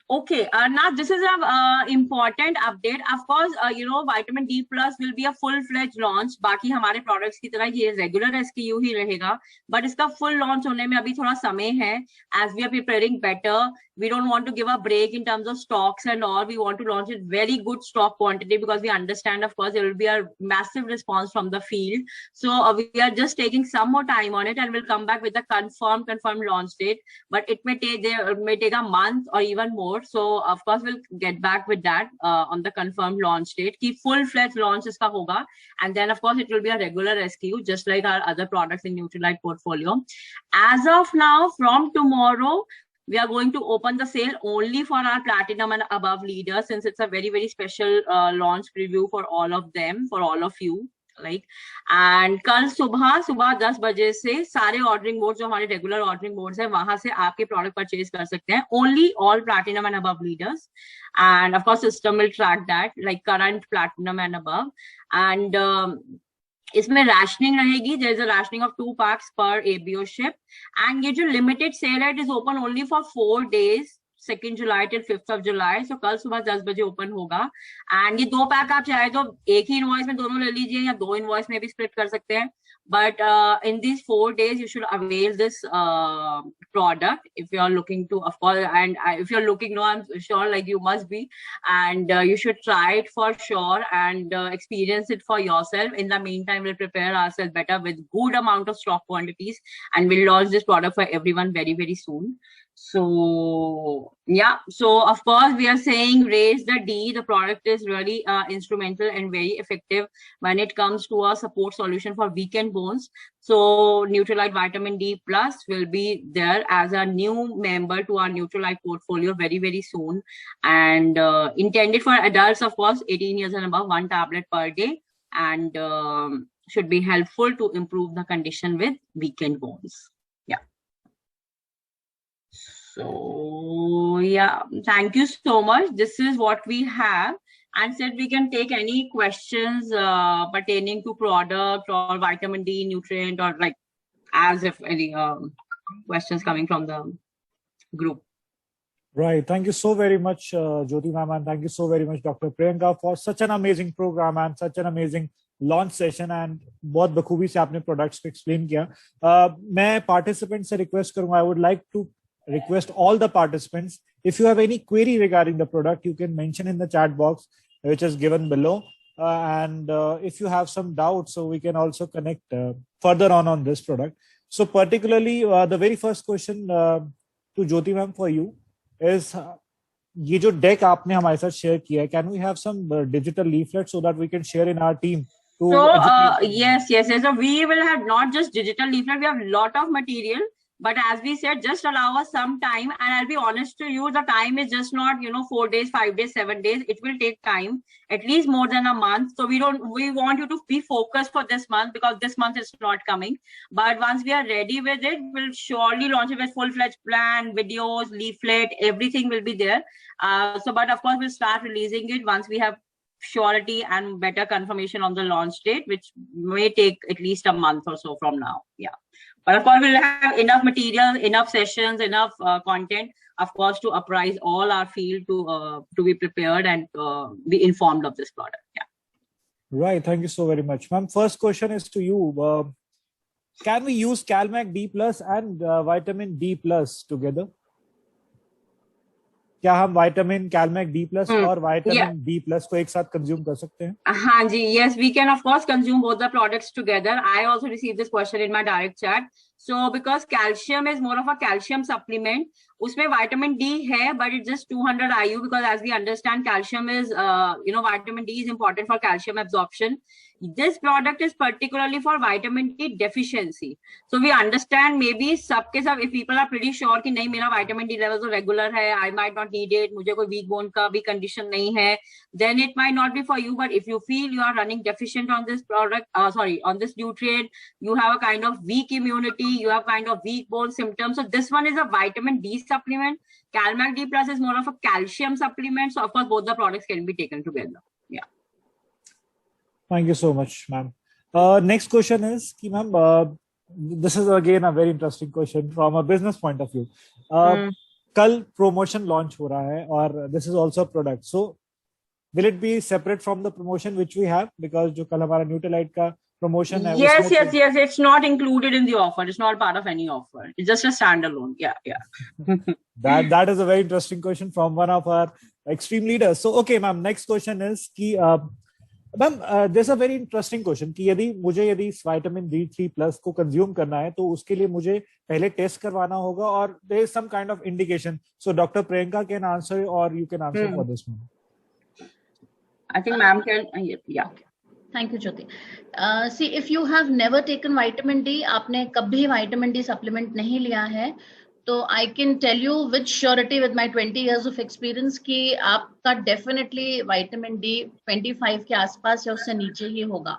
Okay, now this is a important update. Of course, you know, Vitamin D Plus will be a full-fledged launch. बाकी हमारे products की तरह ये regular SKU ही रहेगा, but इसका full launch होने में अभी थोड़ा समय है. As we are preparing better, we don't want to give a break in terms of stocks and all. We want to launch it very good stock quantity because we understand, of course, there will be a massive response from the field. So we are just taking some more time on it, and we'll come back with a confirmed launch date. But it may take a month or even more. So of course we'll get back with that on the confirmed launch date. Ki full-fledged launch iska hoga, and then of course it will be a regular SKU just like our other products in Nutrilite portfolio. As of now, from tomorrow, we are going to open the sale only for our platinum and above leaders, since it's a very, very special launch preview for all of them, for all of you. Like, and कल सुबह 10 बजे से सारे ordering modes जो हमारे regular ordering modes है वहां से आपके product purchase कर सकते हैं. Only all platinum and above leaders, and of course system will track that like current platinum and above. And इसमें rationing रहेगी. There is a rationing of 2 packs per ABO ship, and ये जो limited sale है, it is open only for 4 days. 2nd July till 5th of July. So कल सुबह 10 बजे open होगा. And ये 2 पैक आप चाहे तो एक ही इनवॉइस में दोनों ले लीजिए या 2 इनवॉइस में भी स्प्लिट कर सकते हैं. But in these 4 days, you should avail this product if you are looking to, of course, and if you're looking, no, I'm sure like you must be, and you should try it for sure and experience it for yourself. In the meantime, we'll prepare ourselves better with good amount of stock quantities, and we'll launch this product for everyone very, very soon. So yeah, so of course we are saying raise the D. The product is really instrumental and very effective when it comes to a support solution for weakened bones. So Nutrilite Vitamin D Plus will be there as a new member to our Nutrilite portfolio very, very soon, and intended for adults, of course, 18 years and above, 1 tablet per day, and should be helpful to improve the condition with weakened bones. So yeah, thank you so much. This is what we have, and said we can take any questions pertaining to product or vitamin D nutrient, or like as if any questions coming from the group. Right. Thank you so very much, Jyoti ma'am, and thank you so very much, Dr. Priyanka, for such an amazing program and such an amazing launch session. And बहुत बखूबी से आपने products को explain किया. मैं participants से request करूँगा. I would like to request all the participants, if you have any query regarding the product, you can mention in the chat box which is given below, and if you have some doubts, so we can also connect further on this product. So particularly the very first question to Jyoti ma'am for you is, ये जो deck आपने हमारे साथ share किया है, can we have some digital leaflets so that we can share in our team? So yes. So we will have not just digital leaflet, we have a lot of material. But as we said, just allow us some time, and I'll be honest to you, the time is just not, 4 days, 5 days, 7 days. It will take time, at least more than a month. So we want you to be focused for this month, because this month is not coming. But once we are ready with it, we'll surely launch it with full-fledged plan, videos, leaflet, everything will be there. But of course, we'll start releasing it once we have surety and better confirmation on the launch date, which may take at least a month or so from now. Yeah. But of course, we'll have enough material, enough sessions, enough content, of course, to apprise all our field to be prepared and be informed of this product. Yeah. Right. Thank you so very much, ma'am. First question is to you. Can we use CalMag D Plus and Vitamin D Plus together? क्या हम vitamin कैलमैग D plus और vitamin D plus को एक साथ consume कर सकते हैं? हाँ जी, yes, we can of course consume both the products together. I also received this question in my direct chat. So because calcium is more of a calcium supplement, उसमें vitamin D है, but it's just 200 IU because as we understand, calcium is, vitamin D is important for calcium absorption. This product is particularly for vitamin D deficiency. So we understand maybe सबके सब, if people are pretty sure कि नहीं मेरा vitamin D level तो regular है, I might not need it, मुझे कोई weak bone का भी condition नहीं है, then it might not be for you. But if you feel you are running deficient on this product, on this nutrient, you have a kind of weak immunity, you have kind of weak bone symptoms. So this one is a vitamin D supplement. Calmac D Plus is more of a calcium supplement. So of course both the products can be taken together. Yeah. Thank you so much, ma'am. Next question is, ma'am, this is again a very interesting question from a business point of view. कल promotion launch हो रहा है और this is also a product. So will it be separate from the promotion which we have? Because जो कल हमारा Nutrilite का promotion है. Yes. It's not included in the offer. It's not part of any offer. It's just a standalone. Yeah. That is a very interesting question from one of our extreme leaders. So okay, ma'am. Next question is कि ma'am there's a very interesting question कि यदि vitamin D3 plus को consume करना है तो उसके लिए मुझे पहले टेस्ट करवाना होगा और there is some kind of indication. So Dr. Priyanka can answer or you can answer for this one. I think ma'am can, yeah. Thank you, Jyoti. See, if you have never taken vitamin D, आपने कभी vitamin D supplement नहीं लिया है, तो I can tell you with surety with my 20 years of experience कि आपका definitely vitamin D 25 के आसपास या उससे नीचे ही होगा.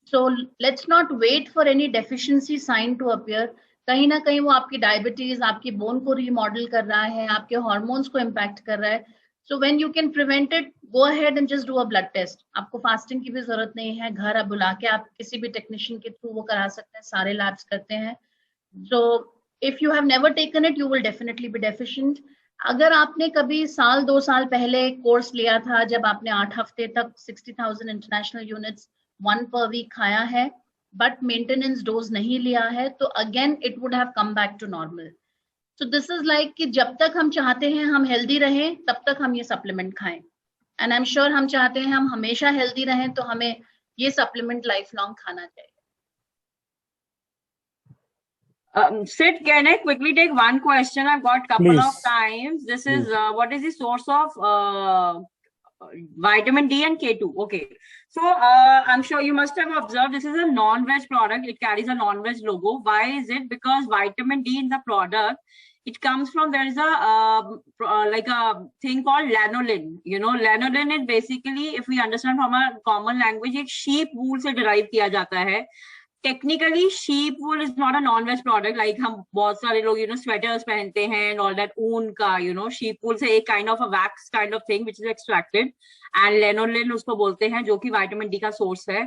So let's not wait for any deficiency sign to appear. कहीं ना कहीं वो आपकी diabetes, आपकी bone को remodel कर रहा है, आपके hormones को impact कर रहा है. So when you can prevent it, go ahead and just do a blood test. आपको fasting की भी जरूरत नहीं है, घर आप बुला के आप किसी भी technician के through वो करा सकते हैं, सारे labs करते हैं. So if you have never taken it, you will definitely be deficient. अगर आपने कभी साल 2 साल पहले कोर्स लिया था जब आपने 8 हफ्ते तक 60,000 इंटरनेशनल यूनिट्स 1 per week खाया है बट मेंटेनेंस डोज नहीं लिया है तो again it would have come back to normal. So this is like कि जब तक हम चाहते हैं हम हेल्दी रहें तब तक हम ये सप्लीमेंट खाएं एंड आई एम श्योर हम चाहते हैं हम हमेशा हेल्दी रहें तो हमें ये सप्लीमेंट लाइफ लॉन्ग खाना चाहिए. Sid, can I quickly take one question? I've got couple Please. of times. This is what is the source of vitamin D and K2? Okay, so I'm sure you must have observed this is a non-veg product. It carries a non-veg logo. Why is it? Because vitamin D in the product, it comes from, there is a like a thing called lanolin. You know, lanolin is basically, if we understand from a common language, एक sheep wool से derive किया जाता है. Technically, sheep wool is not a non-veg product. Like हम बहुत सारे लोग, you know, sweaters पहनते हैं and all that ऊन का, you know, sheep wool से एक kind of a wax kind of thing which is extracted. And lanolin उसको बोलते हैं जो कि vitamin D का source है.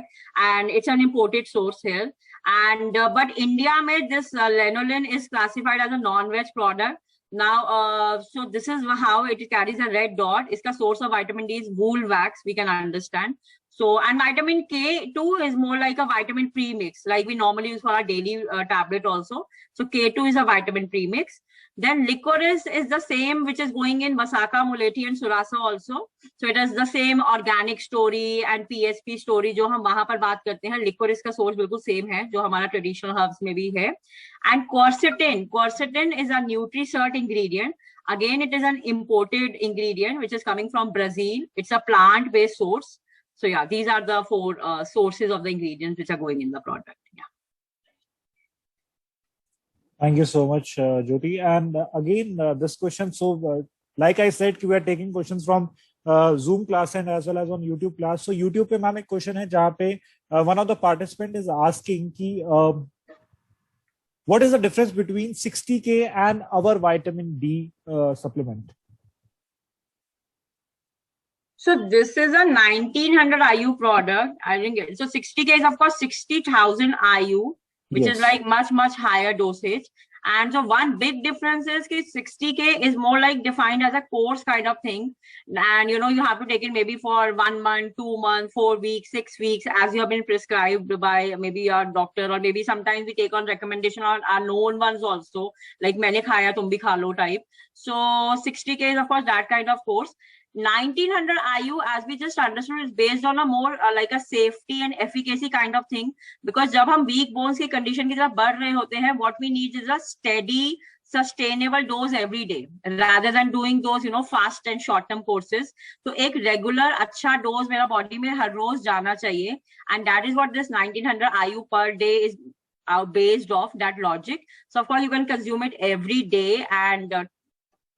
And it's an imported source here. And but India में this lanolin is classified as a non-veg product. Now, so this is how it carries a red dot. इसका source of vitamin D is wool wax. We can understand. So, and vitamin K2 is more like a vitamin premix, like we normally use for our daily tablet also. So K2 is a vitamin premix. Then licorice is the same, which is going in Vasaka, Mulethi and Surasa also. So it is the same organic story and PSP story जो हम वहाँ पर बात करते हैं. Licorice का source बिल्कुल same है जो हमारा traditional herbs में भी है. And quercetin is a NutriCert ingredient. Again, it is an imported ingredient which is coming from Brazil. It's a plant-based source. So yeah, these are the 4 sources of the ingredients which are going in the product. Yeah. Thank you so much, Jyoti. And again, this question. So, like I said, we are taking questions from Zoom class and as well as on YouTube class. So, YouTube पे ma'am एक question है जहाँ पे one of the participant is asking कि what is the difference between 60K and our vitamin D supplement? So this is a 1900 IU product. I didn't get it. So 60K is of course 60,000 IU, which Yes. is like much higher dosage. And so one big difference is that 60K is more like defined as a course kind of thing. And you know, you have to take it maybe for 1 month, 2 months, 4 weeks, 6 weeks, as you have been prescribed by maybe your doctor, or maybe sometimes we take on recommendation on our known ones also, like maine khaya tum bhi kha lo type. So 60K is of course that kind of course. 1900 IU, as we just understood, is based on a more like a safety and efficacy kind of thing. Because जब हम weak bones की condition की तरफ बढ़ रहे होते हैं, what we need is a steady, sustainable dose every day rather than doing those fast and short term courses. तो एक regular अच्छा dose मेरा body में हर रोज जाना चाहिए, and that is what this 1900 IU per day is based off that logic. So of course you can consume it every day, and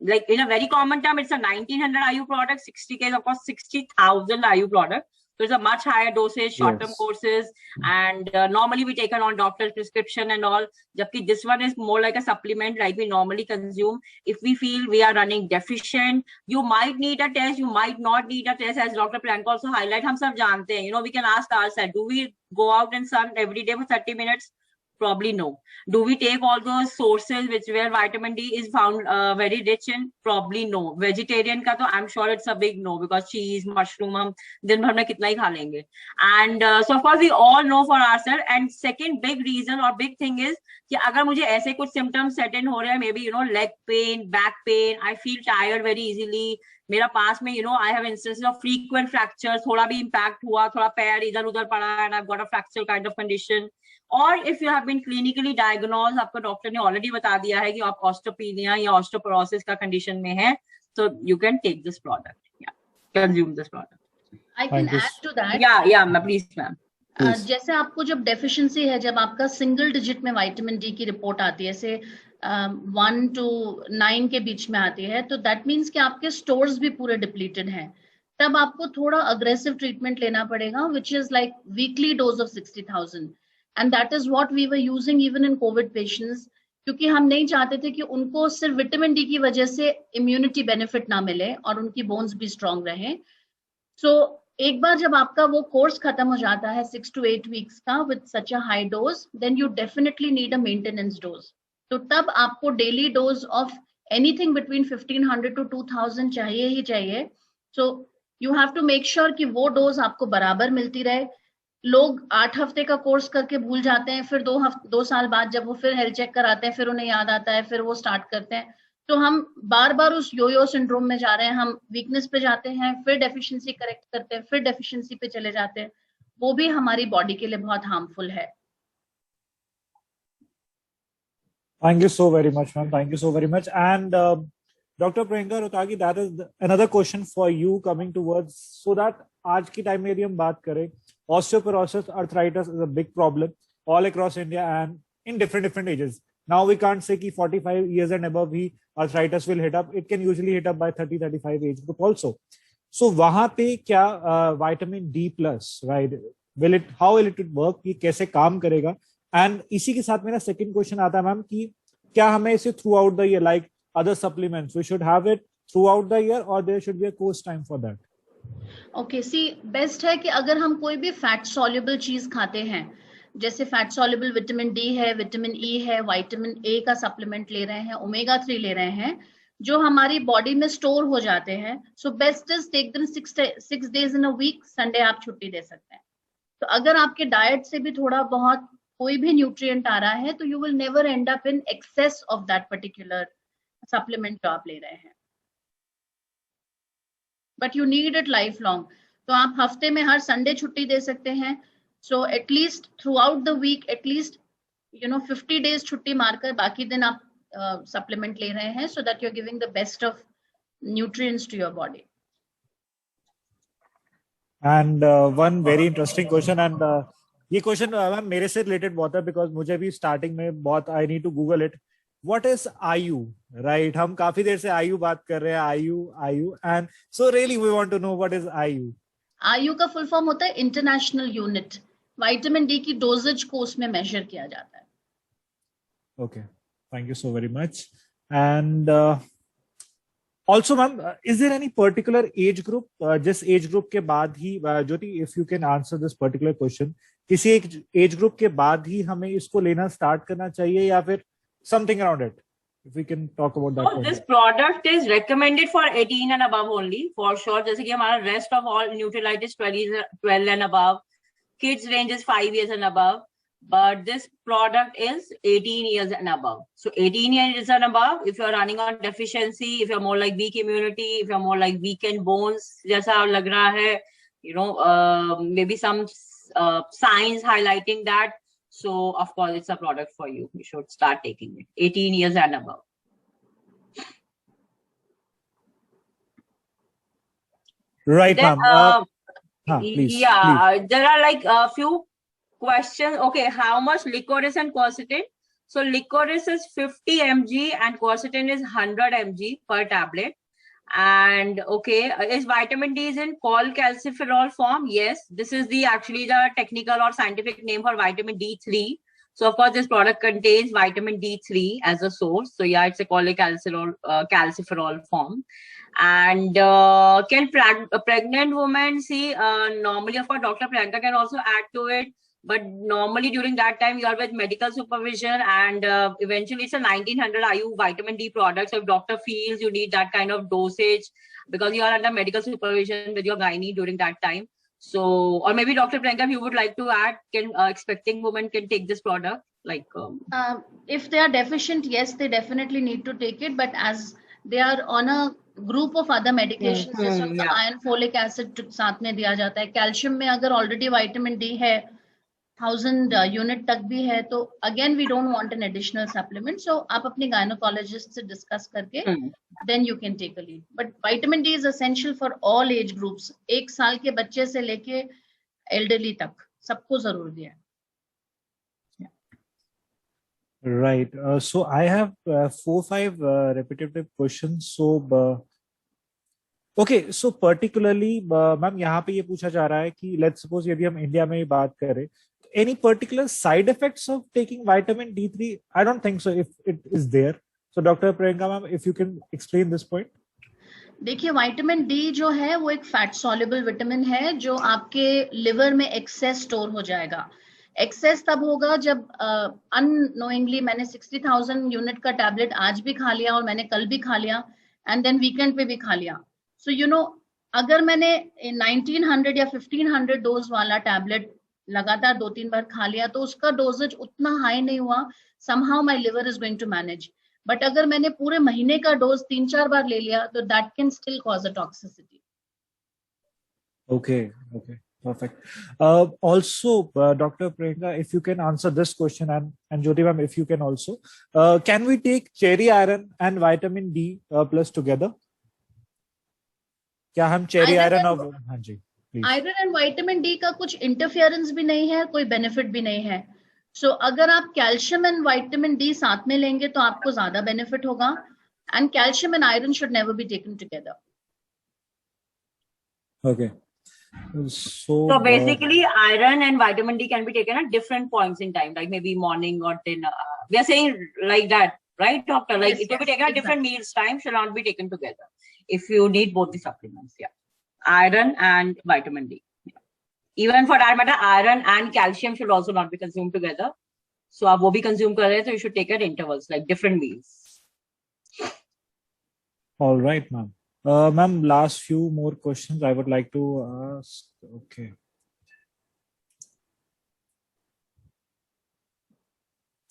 like in a very common term, it's a 1900 IU product. 60K is of course 60,000 IU product. So it's a much higher dosage, short-term courses, and normally we take it on doctor's prescription and all. Jabki this one is more like a supplement, like we normally consume. If we feel we are running deficient, you might need a test, you might not need a test. As Dr. Priyanka also highlight, हम सब जानते हैं. We can ask ourselves, do we go out in sun every day for 30 minutes? Probably no. Do we take all those sources where vitamin D is found very rich in? Probably no. Vegetarian ka to I'm sure it's a big no, because cheese, mushroom हम दिन भर में कितना ही खा लेंगे. And so of course we all know for ourselves. And second big reason or big thing is कि अगर मुझे ऐसे कुछ symptoms set in हो रहे हैं, maybe leg pain, back pain, I feel tired very easily. मेरा पास में I have instances of frequent fractures, थोड़ा भी impact हुआ, थोड़ा पैर इधर उधर पड़ा, and I've got a fracture kind of condition. Or if you have been clinically diagnosed, आपको डॉक्टर ने ऑलरेडी बता दिया है कि आप ऑस्टियोपीनिया या ऑस्टियोपोरोसिस का कंडीशन में है, so you can take this product, consume this product. I can add to that. Yeah, please ma'am. जैसे आपको जब डेफिशिएंसी है, जब आपका सिंगल डिजिट में विटामिन डी की रिपोर्ट आती है, जैसे 1 to 9 के बीच में आती है, तो दैट मीन्स कि आपके स्टोर्स भी पूरे डिप्लीटेड हैं. तब आपको थोड़ा अग्रेसिव ट्रीटमेंट लेना पड़ेगा, which is like weekly dose of 60,000. And that is what we were using even in COVID patients, क्योंकि हम नहीं चाहते थे कि उनको सिर्फ विटामिन डी की वजह से इम्यूनिटी बेनिफिट ना मिले और उनकी बोन्स भी स्ट्रांग रहे. सो एक बार जब आपका वो कोर्स खत्म हो जाता है 6 to 8 वीक्स का with such a high dose, then you definitely need a maintenance dose. तो तब आपको daily dose of anything between 1500 to 2000 चाहिए ही चाहिए. So you have to make sure कि वो डोज आपको बराबर मिलती रहे. लोग 8 हफ्ते का कोर्स करके भूल जाते हैं, फिर 2 साल बाद जब वो फिर हेल्थ चेक कराते हैं, फिर उन्हें याद आता है, फिर वो स्टार्ट करते हैं. तो हम बार बार उस योयो सिंड्रोम में जा रहे हैं. हम वीकनेस पे जाते हैं, फिर डेफिशिएंसी करेक्ट करते हैं, फिर डेफिशिएंसी पे चले जाते हैं. वो भी हमारी बॉडी के लिए बहुत हार्मफुल है. Thank you so very much, ma'am. Thank you so very much. And Dr. Priyanka Rohtagi, that is another question for you coming towards, so that आज की टाइम में यदि हम बात करें, osteoporosis arthritis is a big problem all across India and in different ages. Now we can't say कि 45 years and above he arthritis will hit up. It can usually hit up by 30-35 age group also. So वहाँ पे क्या vitamin D plus, right? How will it work? ये कैसे काम करेगा? And इसी के साथ मेरा second question आता है मैम कि क्या हमें इसे throughout the year, like other supplements, we should have it throughout the year or there should be a course time for that? Okay, see best है कि अगर हम कोई भी फैट सॉल्युबल चीज खाते हैं, जैसे फैट सॉल्युबल विटामिन डी है, विटामिन ई है, विटामिन ए का सप्लीमेंट ले रहे हैं, ओमेगा 3 ले रहे हैं, जो हमारी बॉडी में स्टोर हो जाते हैं. So best is take them 6 days in a week. Sunday आप छुट्टी दे सकते हैं. तो अगर आपके डाइट से भी थोड़ा बहुत कोई भी न्यूट्रिएंट आ रहा है, तो you will never and up in excess of that particular supplement जो आप ले रहे हैं. But you need it life long. तो आप हफ्ते में हर संडे छुट्टी दे सकते हैं. So at least throughout the week at least 50 days छुट्टी मारकर बाकी दिन आप सप्लीमेंट ले रहे हैं, so that you are giving the best of nutrients to your body. And one very interesting question, and ये क्वेश्चन मैम मेरे से रिलेटेड बहुत है, बिकॉज मुझे भी स्टार्टिंग में बहुत I need to Google it. What is IU, right? हम काफी देर से IU बात कर रहे हैं, IU, and so really we want to know what is IU. IU का फुल फॉर्म होता है इंटरनेशनल यूनिट. विटामिन डी की डोजेज को उसमें मेजर किया जाता है. Okay, thank you so very much. And also, ma'am, is there any particular age group? जिस age group के बाद ही, ज्योति, if you can answer this particular question, किसी एक age group के बाद ही हमें इसको लेना स्टार्ट करना चाहिए या फिर something around it? If we can talk about that. So this product is recommended for 18 and above only, for sure. जैसे कि हमारा rest of all Nutrilite is 12 and above. Kids range is 5 years and above. But this product is 18 years and above. So 18 years and above, if you're running on deficiency, if you're more like weak immunity, if you're more like weakened bones, जैसा लग रहा है, maybe some signs highlighting that. So of course it's a product for you. You should start taking it. 18 years and above. Right, Then, ma'am. Please. there are like a few questions. Okay, how much licorice and quercetin? So licorice is 50 mg and quercetin is 100 mg per tablet. And okay, is vitamin D is in cholecalciferol form? Yes, this is actually the technical or scientific name for vitamin D3. So of course, this product contains vitamin D3 as a source. So yeah, it's a cholecalciferol form. And can a pregnant woman see? Normally, of course, Dr. Priyanka can also add to it. But normally during that time, you are with medical supervision, and eventually it's a 1900 IU vitamin D product. So if doctor feels you need that kind of dosage because you are under medical supervision with your gynae during that time. So, or maybe Dr. Priyanka, if you would like to add, can expecting women can take this product? Like, if they are deficient, yes, they definitely need to take it. But as they are on a group of other medications, जैसे उनका iron, folic acid साथ में दिया जाता है. Calcium में अगर already vitamin D है 1000 यूनिट तक भी है, तो again we don't want an additional supplement. So आप अपने gynecologist से discuss करके then you can take a lead. But vitamin D is essential for all age groups. 1 साल के बच्चे से लेके elderly तक सबको जरूरी है. Right. So I have 4-5 repetitive questions. So okay. So particularly, ma'am, यहाँ पे ये पूछा जा रहा है कि let's suppose यदि हम इंडिया में ही बात करें, any particular side effects of taking vitamin D3? I don't think so. If it is there, so Dr. Priyanka ma'am, if you can explain this point. देखिए, विटामिन डी जो है वो एक फैट सॉल्युबल विटामिन है जो आपके liver में access store हो जाएगा. एक्सेस तब होगा जब अननोइंगली मैंने 60,000 यूनिट का टैबलेट आज भी खा लिया और मैंने कल भी खा लिया एंड देन वीकेंड पे भी खा लिया. सो यू नो, अगर मैंने 1900 या 1500 डोज वाला टैबलेट लगातार 2-3 बार खा लिया तो उसका डोजेज उतना हाई नहीं हुआ. Somehow my liver is going to manage. But अगर मैंने पूरे महीने का डोज 3-4 बार ले लिया तो that can still cause a toxicity. Okay. Perfect. Also, Dr. Priyanka, if you can answer this question, and Jyoti ma'am, if you can also, can we take cherry iron and vitamin D plus together? क्या हम cherry iron और हाँ जी, please. Iron and vitamin D का कुछ interference भी नहीं है, कोई बेनिफिट भी नहीं है. सो अगर आप कैल्शियम एंड विटामिन डी साथ में लेंगे तो आपको ज्यादा बेनिफिट होगा. And calcium and iron should never be taken together. Okay. So basically, iron and vitamin D can be taken at different points in time, like maybe morning or dinner. We are saying like that, right, doctor? Like Yes, it will be taken at different meals time, should not be taken together. If you need both the supplements, iron and vitamin D. Even for that matter, iron and calcium should also not be consumed together. So आप वो भी consume कर रहे हैं, so you should take at intervals, like different meals. all right, ma'am. Ma'am, last few more questions I would like to ask. Okay.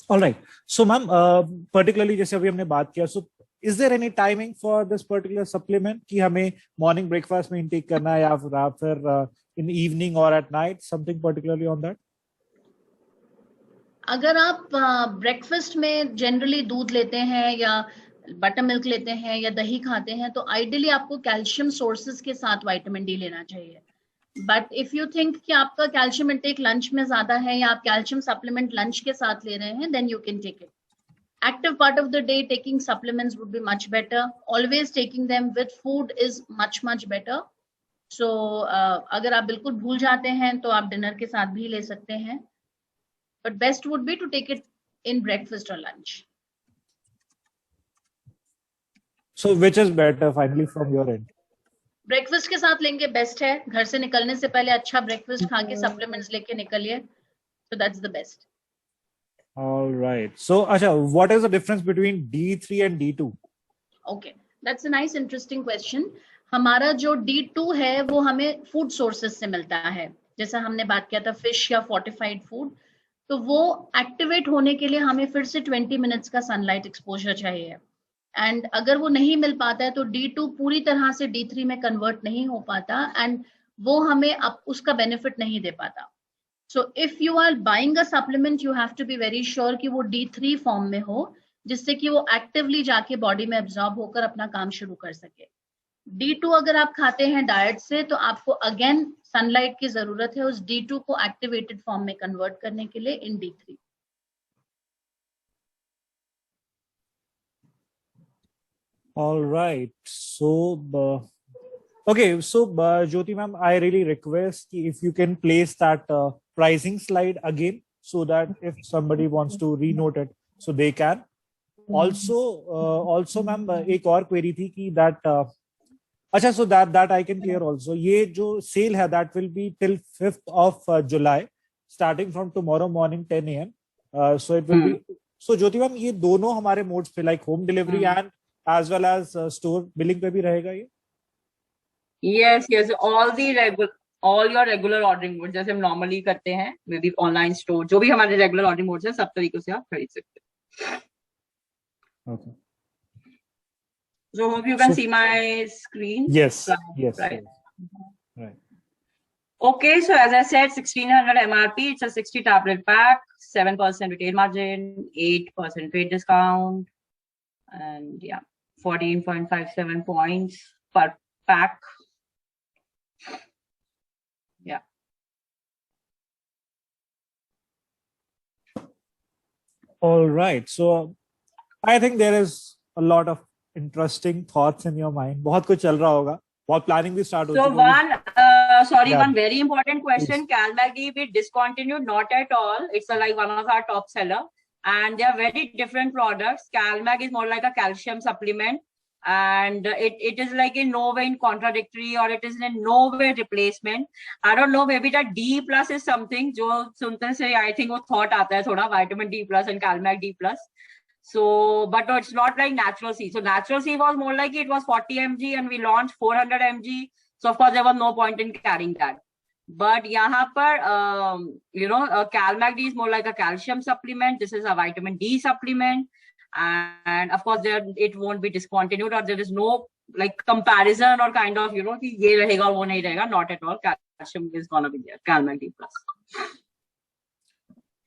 All right. So, ma'am, particularly जैसे अभी हमने बात किया, so is there any timing for this particular supplement कि हमें morning breakfast में intake करना है या फिर in evening or at night, something particularly on that? अगर आप ब्रेकफास्ट में जनरली दूध लेते हैं या बटर मिल्क लेते हैं या दही खाते हैं तो आइडियली आपको कैल्शियम सोर्सेज के साथ विटामिन डी लेना चाहिए. बट इफ यू थिंक कि आपका कैल्शियम इंटेक लंच में ज्यादा है या आप कैल्शियम सप्लीमेंट लंच के साथ ले रहे हैं, then you can take it. Active part of the day, taking supplements would be much better. Always taking them with food is much better. So अगर आप बिल्कुल भूल जाते हैं तो आप डिनर के साथ भी ले सकते हैं. But best would be to take it in breakfast or lunch. So which is better finally from your end? Breakfast के साथ लेंगे बेस्ट है. घर से निकलने से पहले अच्छा ब्रेकफास्ट खा के सप्लीमेंट्स लेके निकलिए. So that's the best. All right. So, Asha, what is the difference between D3 and D2? Okay, that's a nice interesting question. हमारा जो D2 है वो हमें फूड सोर्सेस से मिलता है. जैसा हमने बात किया था फिश या फोर्टिफाइड फूड, तो वो एक्टिवेट होने के लिए हमें फिर से 20 मिनट्स का सनलाइट एक्सपोजर चाहिए. एंड अगर वो नहीं मिल पाता है तो D2 पूरी तरह से D3 में कन्वर्ट नहीं हो पाता एंड वो हमें अब उसका बेनिफिट नहीं दे पाता. So if you are buying a supplement, you have to be very sure कि वो D3 फॉर्म में हो जिससे कि वो एक्टिवली जाके बॉडी में एब्जॉर्ब होकर अपना काम शुरू कर सके. D2 अगर आप खाते हैं डाइट से तो आपको अगेन सनलाइट की जरूरत है उस D2 को एक्टिवेटेड फॉर्म में कन्वर्ट करने के लिए इन D3. All right. So, okay. So, Jyoti ma'am, I really request if you can place that pricing slide again so that if somebody wants to renote it, so they can. Also, ma'am, एक और query थी कि that अच्छा, so that I can clear also. ये जो sale है that will be till 5th of July, starting from tomorrow morning 10 a.m. So it will be. So Jyoti ma'am ये दोनों हमारे modes पे like home delivery and as well as store billing पे भी रहेगा ये? Yes, all your regular ordering modes जैसे हम normally करते हैं, maybe online store, जो भी हमारे regular ordering modes हैं, सब तरीकों से आप खरीद सकते हैं. Okay. So hope you can see my screen. Yes. Right. Yes. Right. Right. Okay, so as I said, 1600 MRP. It's a 60 tablet pack, 7% retail margin, 8% trade discount, and yeah, 14.57 points per pack. Yeah. All right. So I think there is a lot of interesting thoughts in your mind. बहुत कुछ चल रहा होगा. बहुत planning भी start हो So चुकी होगी. one very important question. CalMag-D we discontinued, not at all. It's like one of our top seller, and they are very different products. CalMag is more like a calcium supplement, and it is like in no way contradictory, or it is in no way replacement. I don't know, maybe that D plus is something जो सुनते से I think वो thought आता है थोड़ा vitamin D plus and CalMag-D plus. So, but no, it's not like Natural C. So Natural C was more like it was 40 mg and we launched 400 mg. So of course there was no point in carrying that. But यहाँ पर, CalMag-D is more like a calcium supplement. This is a vitamin D supplement. And of course it won't be discontinued, or there is no like comparison or kind of, कि ये रहेगा और वो नहीं रहेगा. Not at all. Calcium is gonna be there. CalMag-D plus.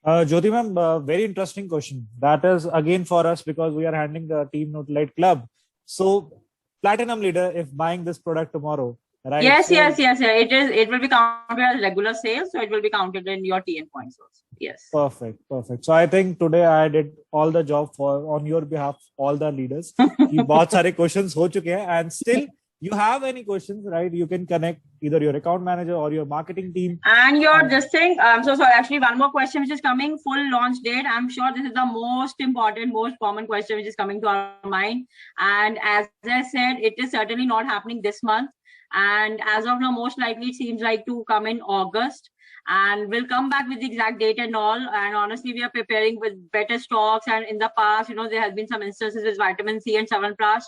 Jyoti ma'am, very interesting question. That is again for us because we are handling the Team Nutralite Club. So, Platinum Leader, if buying this product tomorrow, right? Yes, so, yes. It will be counted as regular sales, so it will be counted in your TN points also. Yes. Perfect. So I think today I did all the job on your behalf, all the leaders. कि बहुत सारे questions हो चुके हैं, and still you have any questions, right? You can connect either your account manager or your marketing team. And your this thing. So sorry. Actually, one more question which is coming. Full launch date. I'm sure this is the most important, most common question which is coming to our mind. And as I said, it is certainly not happening this month. And as of now, most likely it seems like to come in August. And we'll come back with the exact date and all. And honestly, we are preparing with better stocks. And in the past, there has been some instances with vitamin C and Chyawanprash.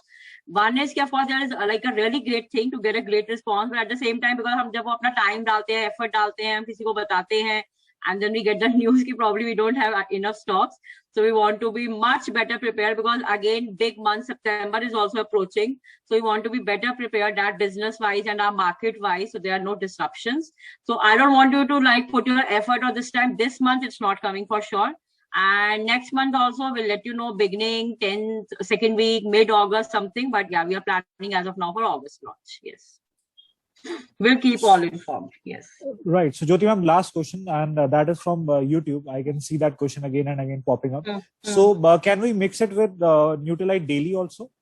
One is, of course, there is like a really great thing to get a great response. But at the same time, because हम जब वो अपना time डालते हैं, effort डालते हैं, हम किसी को बताते हैं, and then we get the news कि probably we don't have enough stocks. So we want to be much better prepared because again, big month September is also approaching. So we want to be better prepared that business wise and our market wise. So there are no disruptions. So I don't want you to like put your effort on this time. This month, it's not coming for sure. And next month also, we'll let you know beginning 10th, second week, mid-August, something. But yeah, we are planning as of now for August launch. Yes. We'll keep all informed. Yes. Right. So, Jyoti ma'am, last question, and that is from YouTube. I can see that question again and again popping up. So, can we mix it with Nutralite Daily also?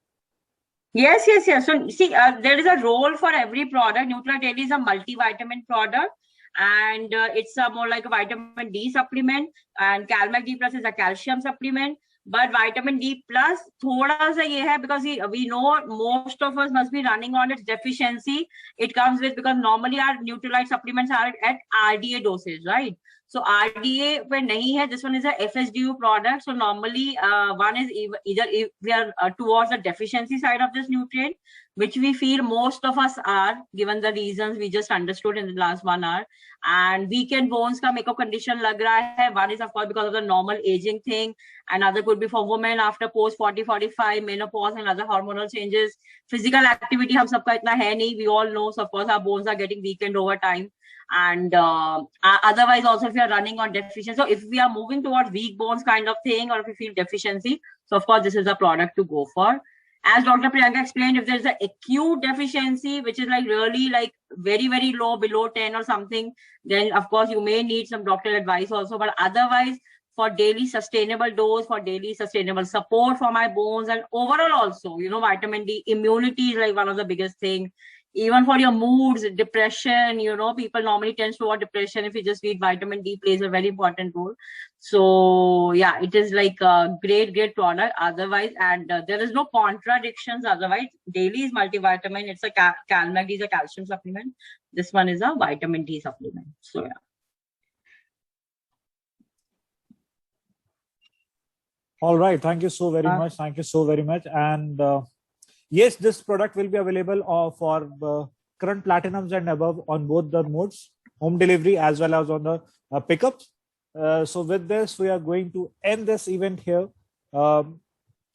Yes. So, see, there is a role for every product. Nutralite Daily is a multivitamin product, and it's more like a vitamin D supplement, and CalMag-D plus is a calcium supplement. But vitamin D plus thoda sa ye hai because we know most of us must be running on its deficiency. It comes with because normally our Nutralite supplements are at RDA dosage, right? So RDA pe nahi hai. This one is a FSDU product. So normally one is either if we are towards the deficiency side of this nutrient, which we feel most of us are, given the reasons we just understood in the last 1 hour. And weakened bones ka makeup condition lag raha hai. One is of course because of the normal aging thing. Another could be for women after post 40-45, menopause and other hormonal changes. Physical activity hum sabka itna hai nahi. We all know, so of course our bones are getting weakened over time. And otherwise also if you are running on deficiency, so if we are moving towards weak bones kind of thing, or if you feel deficiency, so of course this is a product to go for. As Dr. Priyanka explained, if there's an acute deficiency, which is like really like very, very low, below 10 or something, then of course you may need some doctor advice also. But otherwise, for daily sustainable dose, for daily sustainable support for my bones, and overall also, vitamin D, immunity is like one of the biggest things. Even for your moods, depression, people normally tend toward depression. If you just read, vitamin D plays a very important role. So yeah, it is like a great product otherwise, and there is no contradictions otherwise. Daily is multivitamin. It's a CalMag is a calcium supplement. This one is a vitamin D supplement. So yeah. All right. Thank you so very much. Thank you so very much. And yes, this product will be available for current platinums and above on both the modes, home delivery as well as on the pickups. So with this, we are going to end this event here.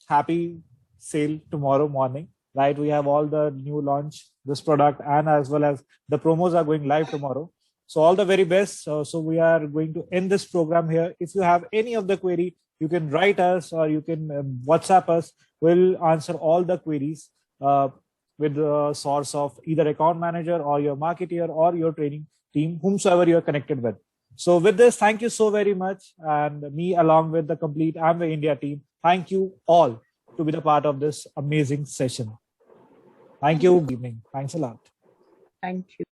Happy sale tomorrow morning, right? We have all the new launch, this product, and as well as the promos are going live tomorrow. So all the very best. So we are going to end this program here. If you have any of the query, you can write us or you can WhatsApp us. We'll answer all the queries with the source of either account manager or your marketer or your training team, whomsoever you are connected with. So with this, thank you so very much. And me along with the complete Amway India team, thank you all to be the part of this amazing session. Thank you. Good evening. Thanks a lot. Thank you.